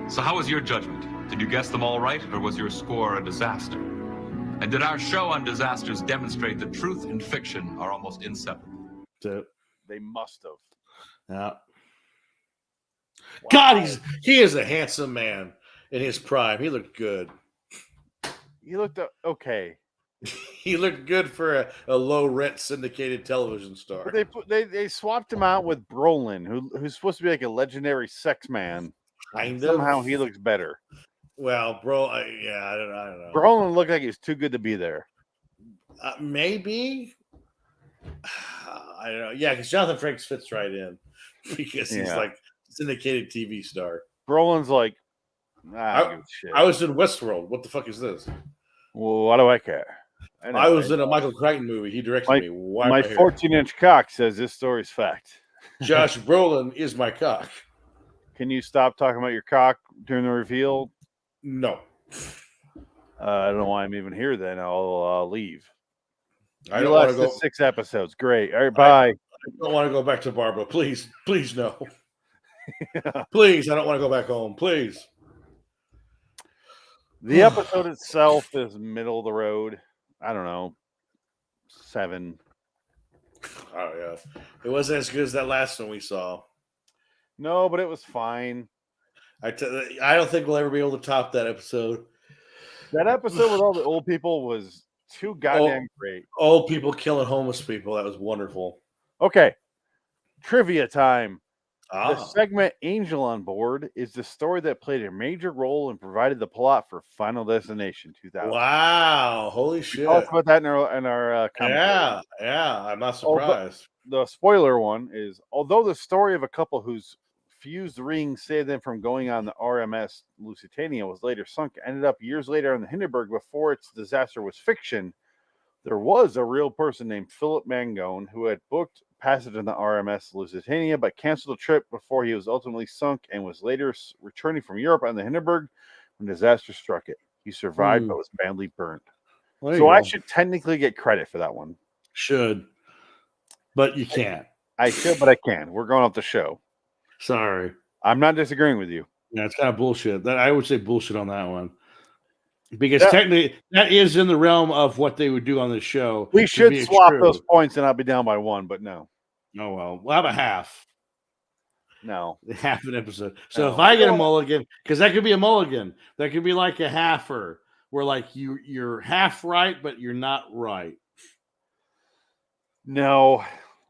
So how was your judgment? Did you guess them all right, or was your score a disaster? And did our show on disasters demonstrate that truth and fiction are almost inseparable? They must have. Yeah. Wow. God, he is a handsome man in his prime. He looked good. He looked okay. He looked good for a low rent syndicated television star. But they swapped him out with Brolin, who's supposed to be like a legendary sex man. Somehow he looks better. Well, I don't know. Brolin looked like he's too good to be there. Maybe. I don't know. Yeah, because Jonathan Frakes fits right in because he's like syndicated TV star. Brolin's like, I was in Westworld. What the fuck is this? Well, why do I care? I was in a Michael Crichton movie. He directed me. My 14-inch cock says this story's fact. Josh Brolin is my cock. Can you stop talking about your cock during the reveal? No. I don't know why I'm even here then. I'll leave. I don't want to go 6 episodes. Great. All right, bye. I don't want to go back to Barbara. Please no. Please, I don't want to go back home. Please. The episode itself is middle of the road. I don't know. 7. Oh yeah. It wasn't as good as that last one we saw. No, but it was fine. I don't think we'll ever be able to top that episode. That episode with all the old people was too goddamn great. Old people killing homeless people. That was wonderful. Okay. Trivia time. Ah. The segment Angel on Board is the story that played a major role and provided the plot for Final Destination 2000. Wow. Holy shit. We talked about that in our commentary. Yeah. I'm not surprised. The spoiler one is, although the story of a couple whose fused rings saved them from going on the RMS Lusitania was later sunk, ended up years later on the Hindenburg before its disaster was fiction, there was a real person named Philip Mangone who had booked passage on the RMS Lusitania but canceled the trip before he was ultimately sunk and was later returning from Europe on the Hindenburg when disaster struck it. He survived but was badly burnt. So I should technically get credit for that one. Should. But you can't. I should, but I can. We're going off the show. Sorry. I'm not disagreeing with you. Yeah, it's kind of bullshit. I would say bullshit on that one. Because technically, that is in the realm of what they would do on the show. We should be swap true. those points, and I'll be down by 1. But no. Oh well, we'll have a half. No, half an episode. So No. if I get a mulligan, because that could be a mulligan, that could be like a halfer, where like you're half right, but you're not right. No,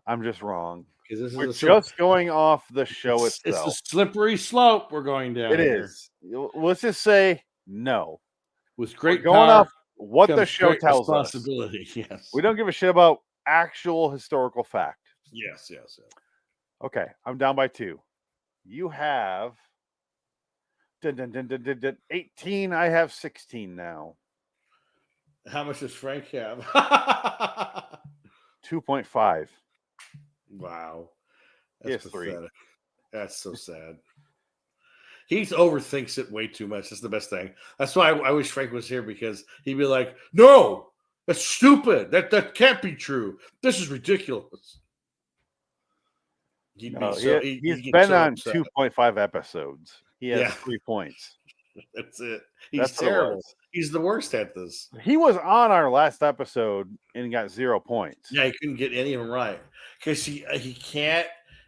I'm just wrong. Because We're just going off the show itself. It's a slippery slope we're going down. It is. Let's just say no. With great going power off what the comes show great tells us. responsibility. Yes. We don't give a shit about actual historical fact. Yes. Okay, I'm down by 2. You have 18. I have 16 now. How much does Frank have? 2.5. Wow. Yes, That's 3. pathetic. That's so sad. He overthinks it way too much. That's the best thing. That's why I wish Frank was here, because he'd be like, "No, that's stupid. That can't be true. This is ridiculous." He's been on 2.5 episodes. He has 3 points. That's it. He's terrible. He's the worst at this. He was on our last episode and got 0 points. Yeah, he couldn't get any of them right because he can't.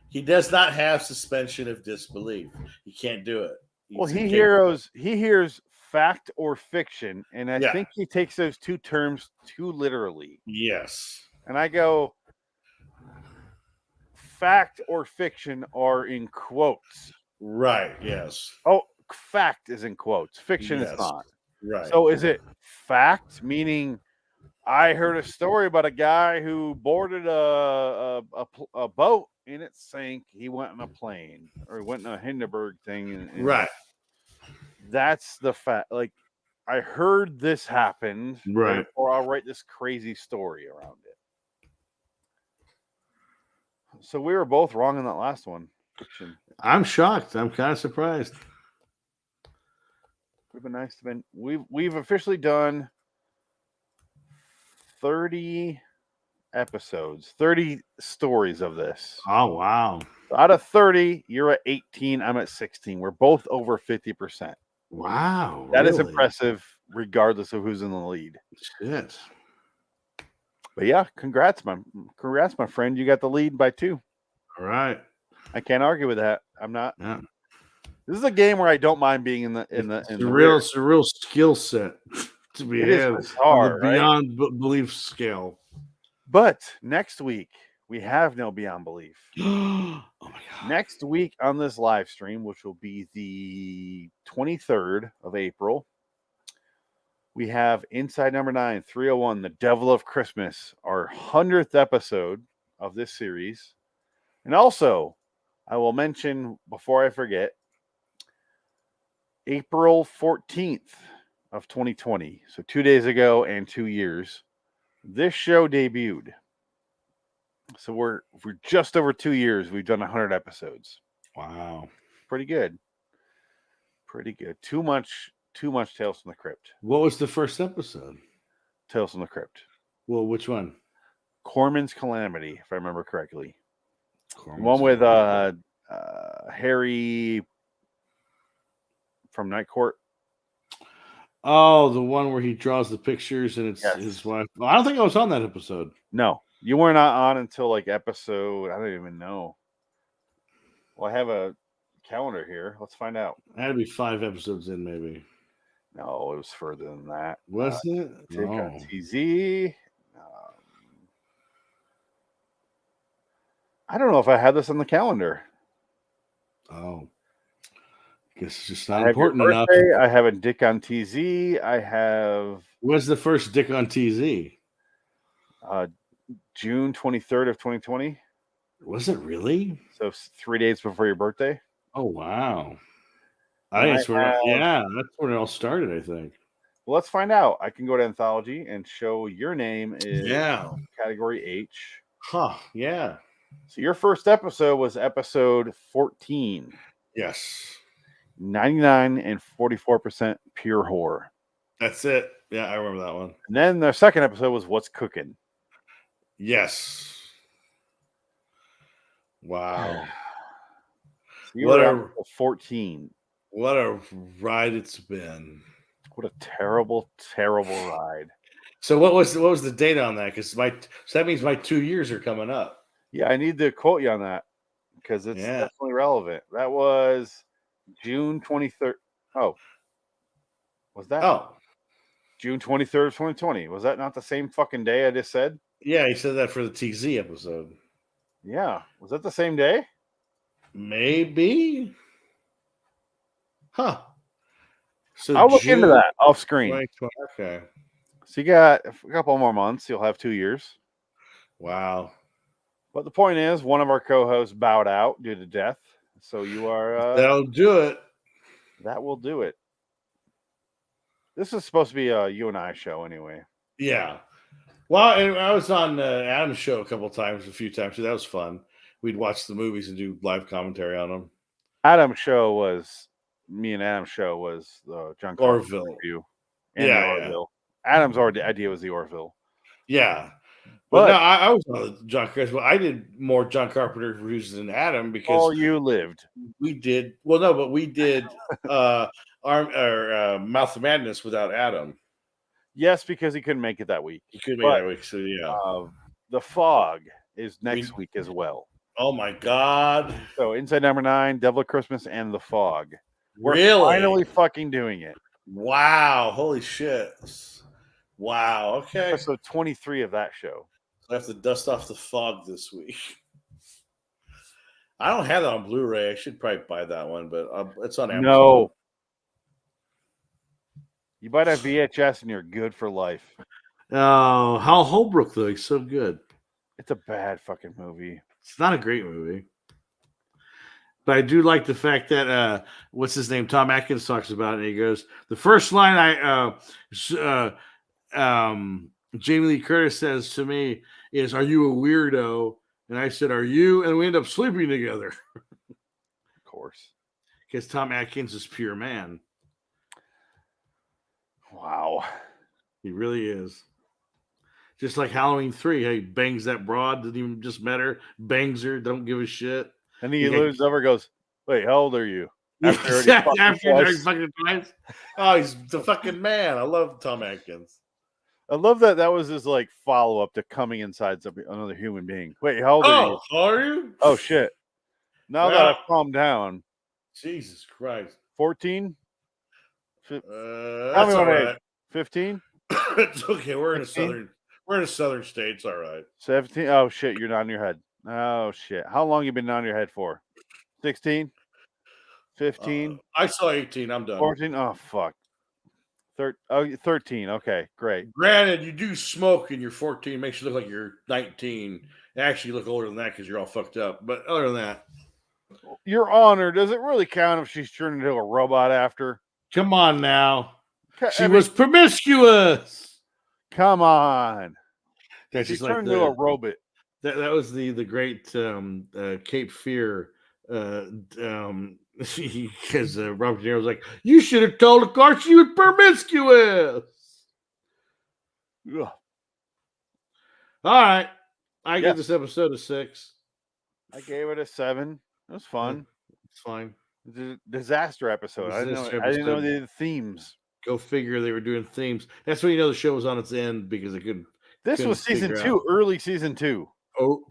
He does not have suspension of disbelief. He can't do it. He hears fact or fiction, and I think he takes those 2 terms too literally. Yes. And I go, fact or fiction are in quotes. Right, yes. Oh, fact is in quotes. Fiction is not. Right. So is it fact, meaning I heard a story about a guy who boarded a boat and it sank. He went on a plane, or he went on a Hindenburg thing. And right. That's the fact. Like, I heard this happened. Right. Or I'll write this crazy story around it. So we were both wrong in that last one. Fiction. I'm shocked. I'm kind of surprised. Would have been nice to been. We've officially done 30 episodes, 30 stories of this. Oh wow! So out of 30, you're at 18. I'm at 16. We're both over 50%. Wow, that is impressive, regardless of who's in the lead. Shit. But yeah, congrats, my friend. You got the lead by 2. All right. I can't argue with that. I'm not. Yeah. This is a game where I don't mind being in the It's a real skill set to be had on the beyond belief scale. But next week we have no beyond belief. Oh my god! Next week on this live stream, which will be the 23rd of April, we have Inside Number 9, 301, The Devil of Christmas, our 100th episode of this series. And also, I will mention before I forget, April 14th of 2020, so 2 days ago and 2 years, this show debuted. So we're just over 2 years. We've done 100 episodes. Wow. Pretty good. Too much Tales from the Crypt. What was the first episode? Tales from the Crypt. Well, which one? Corman's Calamity, if I remember correctly. One with Harry from Night Court. Oh, the one where he draws the pictures and it's his wife. Well, I don't think I was on that episode. No, you were not on until like episode, I don't even know. Well, I have a calendar here. Let's find out. It had to be 5 episodes in, maybe. No, it was further than that. Was it? Take on TZ. I don't know if I had this on the calendar. Oh. Guess it's just not important enough. I have a Dick on TZ. I have. What's the first Dick on TZ? June 23rd of 2020. Was it really? So 3 days before your birthday. Oh wow! That's when it all started. I think. Well, let's find out. I can go to Anthology and show your name is category H. Huh? Yeah. So your first episode was episode 14. Yes. 99 and 44% pure horror. That's it. Yeah, I remember that one. And then the second episode was What's Cooking. Yes. Wow. So you were 14. What a ride it's been. What a terrible, terrible ride. So what was the date on that? Because so that means my 2 years are coming up. Yeah, I need to quote you on that because it's definitely relevant. That was June 23rd. Oh, was that? Oh, June 23rd, 2020. Was that not the same fucking day I just said? yeah, he said that for the TZ episode. Yeah. Was that the same day? Maybe. Huh. So I'll look into that off screen. 2020. Okay. So you got a couple more months. You'll have 2 years. Wow. But the point is, one of our co-hosts bowed out due to death. So you are... That'll do it. That will do it. This is supposed to be a you and I show anyway. Yeah. Well, I was on Adam's show a few times. So that was fun. We'd watch the movies and do live commentary on them. Me and Adam's show was the John Orville review. And the Orville. Adam's idea was the Orville. Yeah. But no, I was on John Carpenter. Well, I did more John Carpenter reviews than Adam because you lived. We did we did Mouth of Madness without Adam. Yes, because he couldn't make it that week. He couldn't make it that week, so yeah. The Fog is next week as well. Oh my God! So Inside Number 9, Devil of Christmas, and The Fog. We're really finally fucking doing it. Wow! Holy shit! Wow. Okay. So 23 of that show. I have to dust off The Fog this week. I don't have that on Blu-ray. I should probably buy that one, but it's on Amazon. No. You buy that VHS and you're good for life. Oh, Hal Holbrook, though. He's so good. It's a bad fucking movie. It's not a great movie. But I do like the fact that, what's his name? Tom Atkins talks about it. And he goes, the first line Jamie Lee Curtis says to me is, "Are you a weirdo?" And I said, "Are you?" And we end up sleeping together. Of course. Because Tom Atkins is pure man. Wow. He really is. Just like Halloween 3. He bangs that broad, didn't even just met her, bangs her, don't give a shit. And he loses over, goes, "Wait, how old are you?" After fucking twice. Oh, he's the fucking man. I love Tom Atkins. I love that was his like follow-up to coming inside another human being. Wait, how old are you? Oh, are you? Oh shit. Now that I've calmed down. Jesus Christ. 14? That's all right. 15? It's okay. We're in 16? a southern state. It's all right. 17? Oh shit, you're nodding your head. Oh shit. How long you been nodding your head for? 16? 15? I saw 18. I'm done. 14? Oh fuck. 13. Okay, great. Granted, you do smoke and you're 14. Makes you look like you're 19. Actually, you look older than that because you're all fucked up. But other than that, Your Honor, does it really count if she's turned into a robot after? Come on now. She was promiscuous. Come on. She turned into a robot. That was the great Cape Fear. Because Robert De Niro was like, "You should have told the car she was promiscuous." Ugh. All right. I give this episode a 6. I gave it a 7. It was fun. It's fine. Disaster episode. I didn't know the themes. Go figure they were doing themes. That's when you know the show was on its end because it couldn't. This was season 2, early season 2. Oh,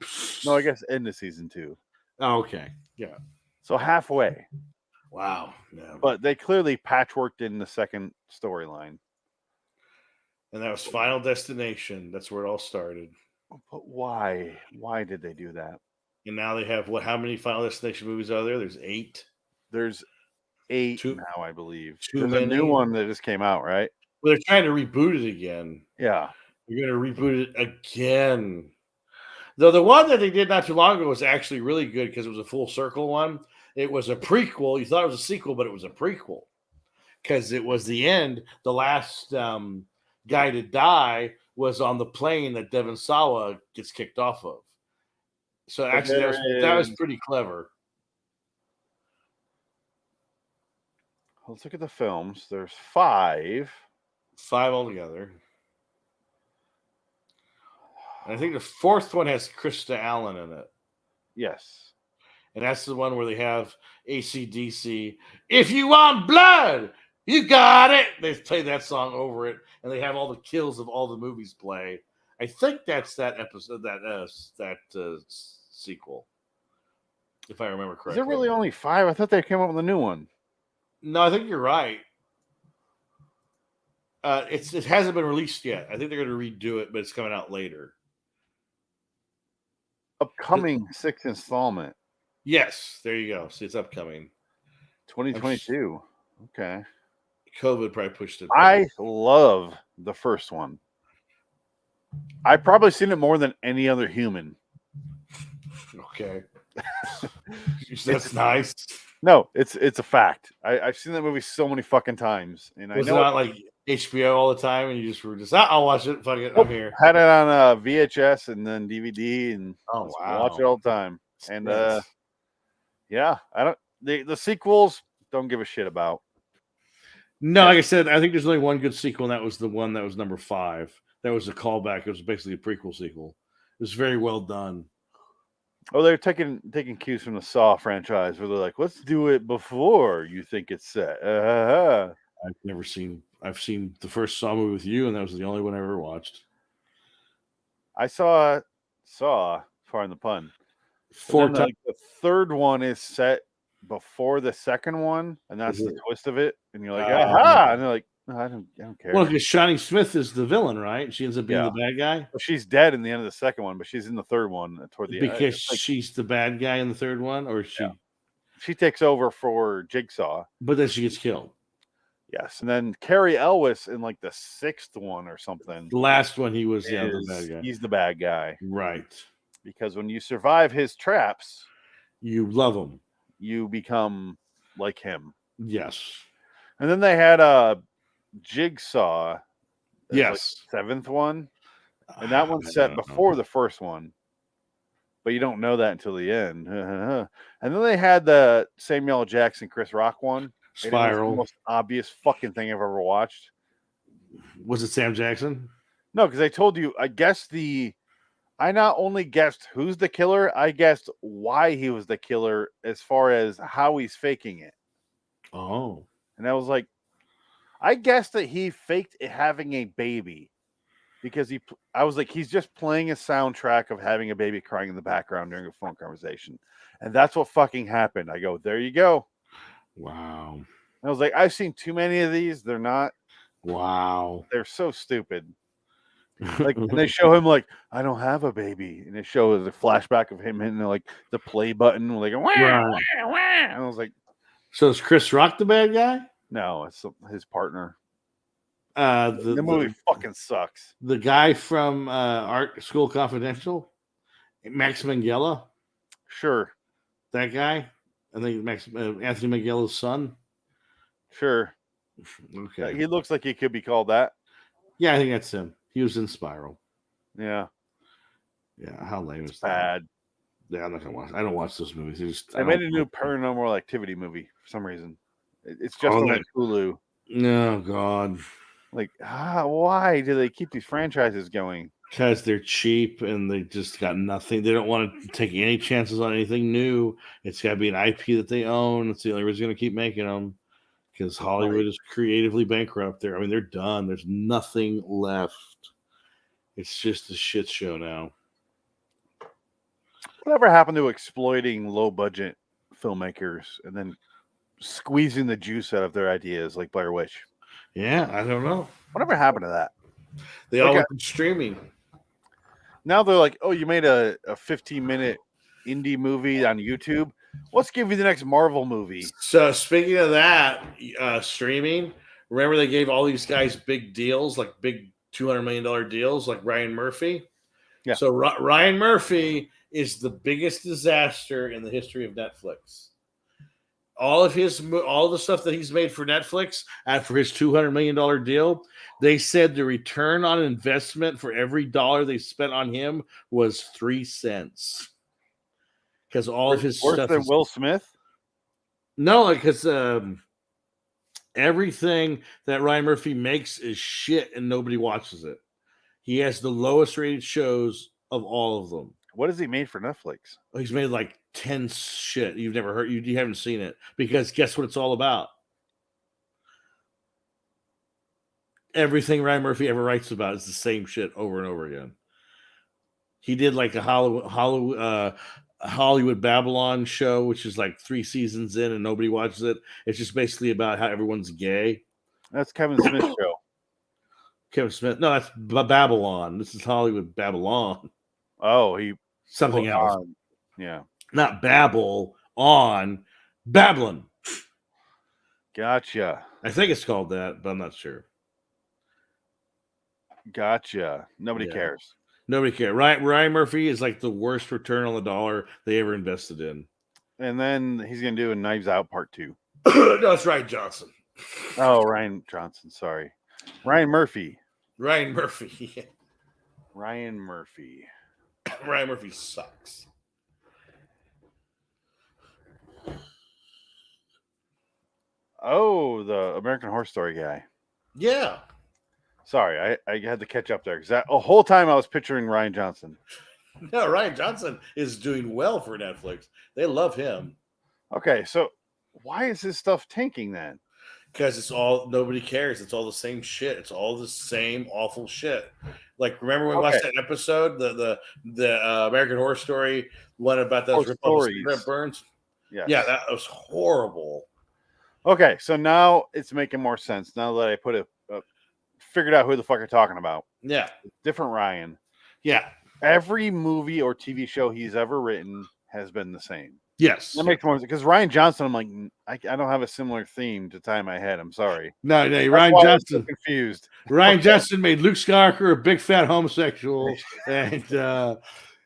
no, I guess end of season 2. Oh, okay. Yeah. So halfway. Wow. Yeah. But they clearly patchworked in the second storyline. And that was Final Destination. That's where it all started. But why? Why did they do that? And now they have how many Final Destination movies are there? There's 8. There's 8 now, I believe. There's a new one that just came out, right? Well, they're trying to reboot it again. Yeah. They're going to reboot it again. Though the one that they did not too long ago was actually really good because it was a full circle one. It was a prequel. You thought it was a sequel, but it was a prequel because it was the end. The last guy to die was on the plane that Devon Sawa gets kicked off of. So actually, that was pretty clever. Let's look at the films. There's 5. 5 altogether. And I think the 4th one has Krista Allen in it. Yes. And that's the one where they have AC/DC. If you want blood, You got it. They play that song over it, and they have all the kills of all the movies play. I think that's that episode, that sequel, if I remember Is correctly. there really only 5? I thought they came up with a new one. No, I think you're right. It hasn't been released yet. I think they're going to redo it, but it's coming out later. Upcoming 6th installment. Yes, there you go. See, it's upcoming. 2022. Okay. COVID probably pushed it. I love the first one. I've probably seen it more than any other human. Okay. That's nice. No, it's a fact. I've seen that movie so many fucking times, and Was I know it not like HBO all the time, and you just were just, I'll watch it. Fuck it, I'm here. Had it on VHS and then DVD, and wow, watch it all the time. And yeah, I don't. The sequels don't give a shit about. No, like I said, I think there's only one good sequel, and that was the one that was number 5. That was a callback. It was basically a prequel sequel. It was very well done. Oh, they're taking cues from the Saw franchise, where they're like, "Let's do it before you think it's set." I've seen the first Saw movie with you, and that was the only one I ever watched. I saw pardon the pun. 4 times. times. The third one is set before the second one, and that's the twist of it. And you're like, aha! And they're like, no, I don't care. Well, because Shining Smith is the villain, right? She ends up being the bad guy. Well, she's dead in the end of the second one, but she's in the third one toward the end. Because she's the bad guy in the third one, or she takes over for Jigsaw, but then she gets killed. Yes, and then Cary Elwes in like the 6th one or something. The last one, he was the bad guy. He's the bad guy, right? Because when you survive his traps, you love him. You become like him. Yes. And then they had a Jigsaw. Yes. Like 7th one, and that one's set before the first one, but you don't know that until the end. And then they had the Samuel L. Jackson, Chris Rock one. Spiral. It was the most obvious fucking thing I've ever watched. Was it Sam Jackson? No, because I told you. I not only guessed who's the killer, I guessed why he was the killer as far as how he's faking it. Oh. And I was like, I guessed that he faked having a baby because I was like, he's just playing a soundtrack of having a baby crying in the background during a phone conversation. And that's what fucking happened. I go, there you go. Wow. And I was like, I've seen too many of these. They're not. Wow. They're so stupid. Like, and they show him like, I don't have a baby, and it shows a flashback of him hitting like the play button, like wah, wah, wah. And I was like, so is Chris Rock the bad guy? No, it's his partner. The movie fucking sucks. The guy from Art School Confidential, Max Minghella. Sure, that guy. I think Anthony Minghella's son. Sure. Okay. He looks like he could be called that. Yeah, I think that's him. He was in Spiral. Yeah. Yeah. How lame is bad? Yeah, I'm not gonna watch. I don't watch those movies. I made a new Paranormal Activity movie for some reason. It's just on like Hulu. No, God. Like, why do they keep these franchises going? Because they're cheap and they just got nothing. They don't want to take any chances on anything new. It's got to be an IP that they own. It's the only reason going to keep making them. Because Hollywood is creatively bankrupt. I mean, they're done. There's nothing left. It's just a shit show now. Whatever happened to exploiting low-budget filmmakers and then squeezing the juice out of their ideas like Blair Witch? Yeah, I don't know. Whatever happened to that? They all went to streaming. Now they're like, oh, you made a 15-minute indie movie on YouTube. Let's give you the next Marvel movie. So speaking of that, streaming, remember they gave all these guys big deals, like big $200 million deals, like Ryan Murphy? Yeah. So Ryan Murphy is the biggest disaster in the history of Netflix. All the stuff that he's made for Netflix and for his $200 million deal, they said the return on investment for every dollar they spent on him was 3 cents. Because all of his worse stuff than Will Smith. No, because everything that Ryan Murphy makes is shit, and nobody watches it. He has the lowest rated shows of all of them. What has he made for Netflix? He's made like 10 shit you've never heard. You haven't seen it because guess what it's all about? Everything Ryan Murphy ever writes about is the same shit over and over again. He did like a Hollywood Babylon show, which is like 3 seasons in and nobody watches it. It's just basically about how everyone's gay. That's Kevin Smith's show. Kevin Smith. No, that's Babylon. This is Hollywood Babylon. Oh, something else. Yeah. Not Babel on Babylon. Gotcha. I think it's called that, but I'm not sure. Gotcha. Nobody cares. Nobody cares. Ryan Murphy is like the worst return on the dollar they ever invested in. And then he's going to do a Knives Out Part 2. No, it's Ryan Johnson. Oh, Ryan Johnson. Sorry. Ryan Murphy. Ryan Murphy. Ryan Murphy. Ryan Murphy sucks. Oh, the American Horror Story guy. Yeah. Sorry, I had to catch up there because the whole time I was picturing Ryan Johnson. No, Ryan Johnson is doing well for Netflix. They love him. Okay, so why is this stuff tanking then? Because it's all, nobody cares. It's all the same shit. It's all the same awful shit. Like, remember when we watched that episode, the American Horror Story one about those Brent Burns? Yes. Yeah, that was horrible. Okay, so now it's making more sense now that I figured out who the fuck you're talking about. Yeah. Different Ryan. Yeah. Every movie or TV show he's ever written has been the same. Yes. That makes more sense. Because Ryan Johnson, I'm like, I don't have a similar theme to tie in my head. I'm sorry. No, That's Ryan why Johnson. I'm so confused. Ryan Johnson made Luke Skywalker a big fat homosexual, and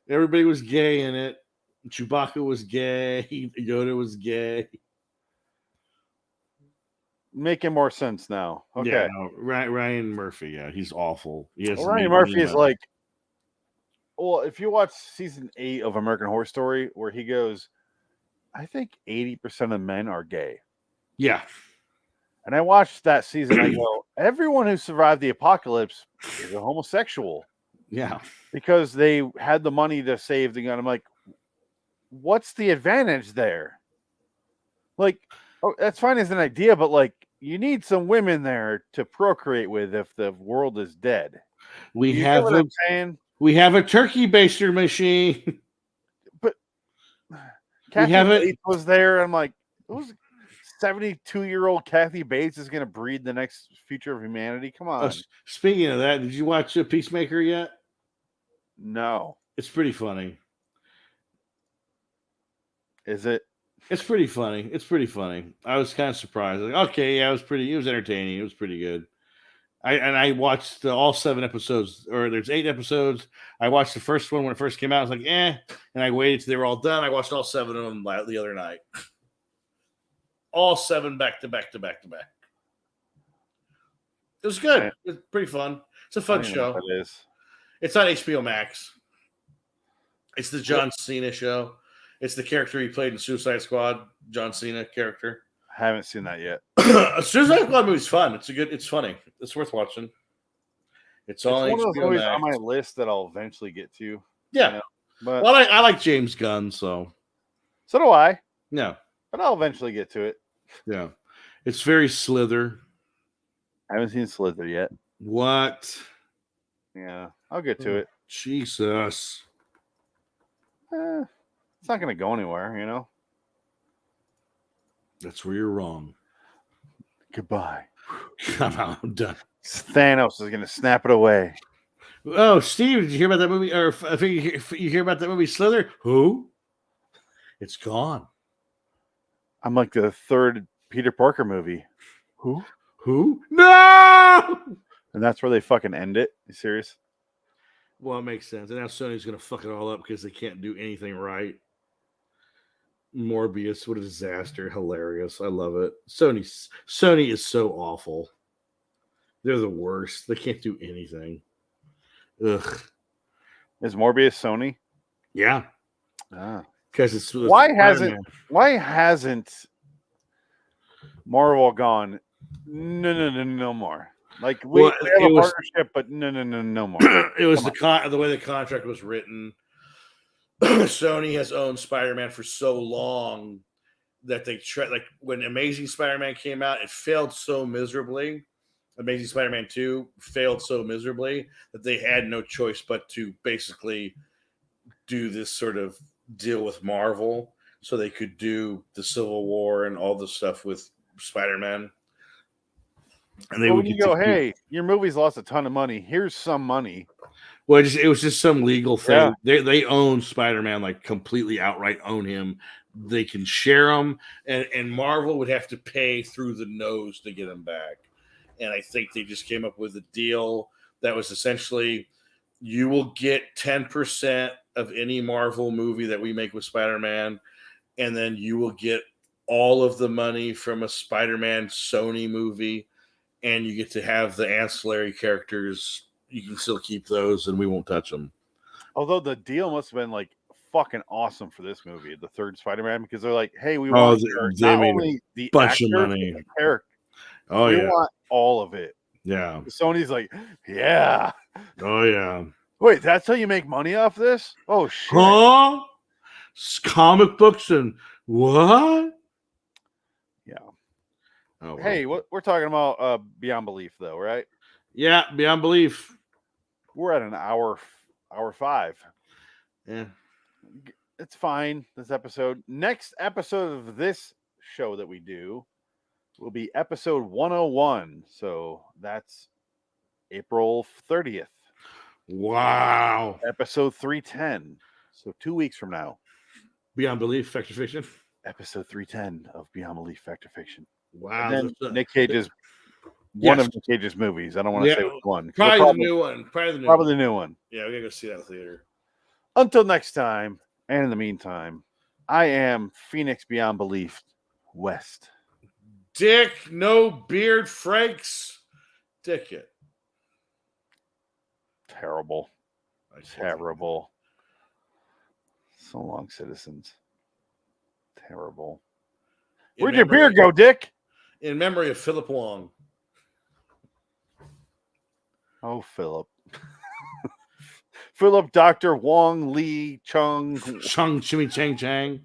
everybody was gay in it. Chewbacca was gay. Yoda was gay. Making more sense now. Okay. Yeah, no, Ryan Murphy. Yeah, he's awful. Ryan Murphy is like, well, if you watch season 8 of American Horror Story, where he goes, I think 80% of men are gay. Yeah. And I watched that season. I go, everyone who survived the apocalypse is a homosexual. Yeah. Because they had the money to save the gun. I'm like, what's the advantage there? Like, oh, that's fine as an idea, but like, you need some women there to procreate with if the world is dead. We have a turkey baster machine. But Kathy Bates was there. I'm like, who's 72-year-old Kathy Bates is going to breed the next future of humanity? Come on. Speaking of that, did you watch Peacemaker yet? No. It's pretty funny. Is it? It's pretty funny. It's pretty funny. I was kind of surprised. Like, okay, yeah, it was entertaining. It was pretty good. I watched all 7 episodes, or there's 8 episodes. I watched the first one when it first came out. I was like, and I waited till they were all done. I watched all 7 of them the other night. All 7 back to back to back to back. It was good. It was pretty fun. It's a fun show. It is. It's on HBO Max. It's the John Cena show. It's the character he played in Suicide Squad, John Cena character. I haven't seen that yet. Suicide Squad movie's fun. It's funny. It's worth watching. It's on one of those HBO movies Max. on my list that I'll eventually get to. Yeah. You know? But Well, I like James Gunn, so do I. Yeah. But I'll eventually get to it. Yeah. It's very Slither. I haven't seen Slither yet. What? Yeah. I'll get to it. Jesus. It's not going to go anywhere, you know? That's where you're wrong. Goodbye. I'm done. Thanos is going to snap it away. Oh, Steve, did you hear about that movie? Or I think you hear about that movie Slither? Who? It's gone. I'm like the 3rd Peter Parker movie. Who? No! And that's where they fucking end it. You serious? Well, it makes sense. And now Sony's going to fuck it all up because they can't do anything right. Morbius, what a disaster. Hilarious. I love it. Sony is so awful. They're the worst. They can't do anything. Ugh. Is Morbius Sony? Yeah. Because it's why hasn't Marvel gone no more? Like we have a partnership, but no more. It was the way the contract was written. Sony has owned Spider-Man for so long that they tried. Like when Amazing Spider-Man came out, it failed so miserably Amazing Spider-Man 2 failed so miserably that they had no choice but to basically do this sort of deal with Marvel so they could do the Civil War and all the stuff with Spider-Man. And they Well, would when you get go, to keep, hey, your movie's lost a ton of money. Here's some money. well, it was just some legal thing. Yeah. They own Spider-Man, like completely outright own him. They can share him, and Marvel would have to pay through the nose to get him back. And I think they just came up with a deal that was essentially, you will get 10% of any Marvel movie that we make with Spider-Man, and then you will get all of the money from a Spider-Man Sony movie, and you get to have the ancillary characters. You can still keep those, and we won't touch them. Although the deal must have been like fucking awesome for this movie, the third Spider-Man, because they're like, hey, we want they not made only a the bunch actor, of but money. the character. Oh, we yeah. want all of it. Yeah. Sony's like, yeah. Oh, yeah. Wait, that's how you make money off this? Oh, shit. Huh? Comic books and what? Yeah. Oh, well. Hey, we're talking about Beyond Belief, though, right? Yeah, Beyond Belief. We're at an hour 5. Yeah. It's fine, this episode. Next episode of this show that we do will be episode 101. So that's April 30th. Wow. Episode 310. So 2 weeks from now. Beyond Belief, Fact or Fiction. Episode 310 of Beyond Belief, Fact or Fiction. Wow. And then Nick Cage's one of Nick Cage's movies. I don't want to say which one. Probably the new one. Probably the new one. Yeah, we gotta go see that in the theater. Until next time, and in the meantime, I am Phoenix Beyond Belief West. Dick, no beard, Franks. Dick it. Terrible. Terrible. So long, citizens. Terrible. Where'd your beard go, Dick? In memory of Philip Wong. Oh, Philip. Philip, Dr. Wong, Lee, Chung. Chung, Chimmy, Chang, Chang.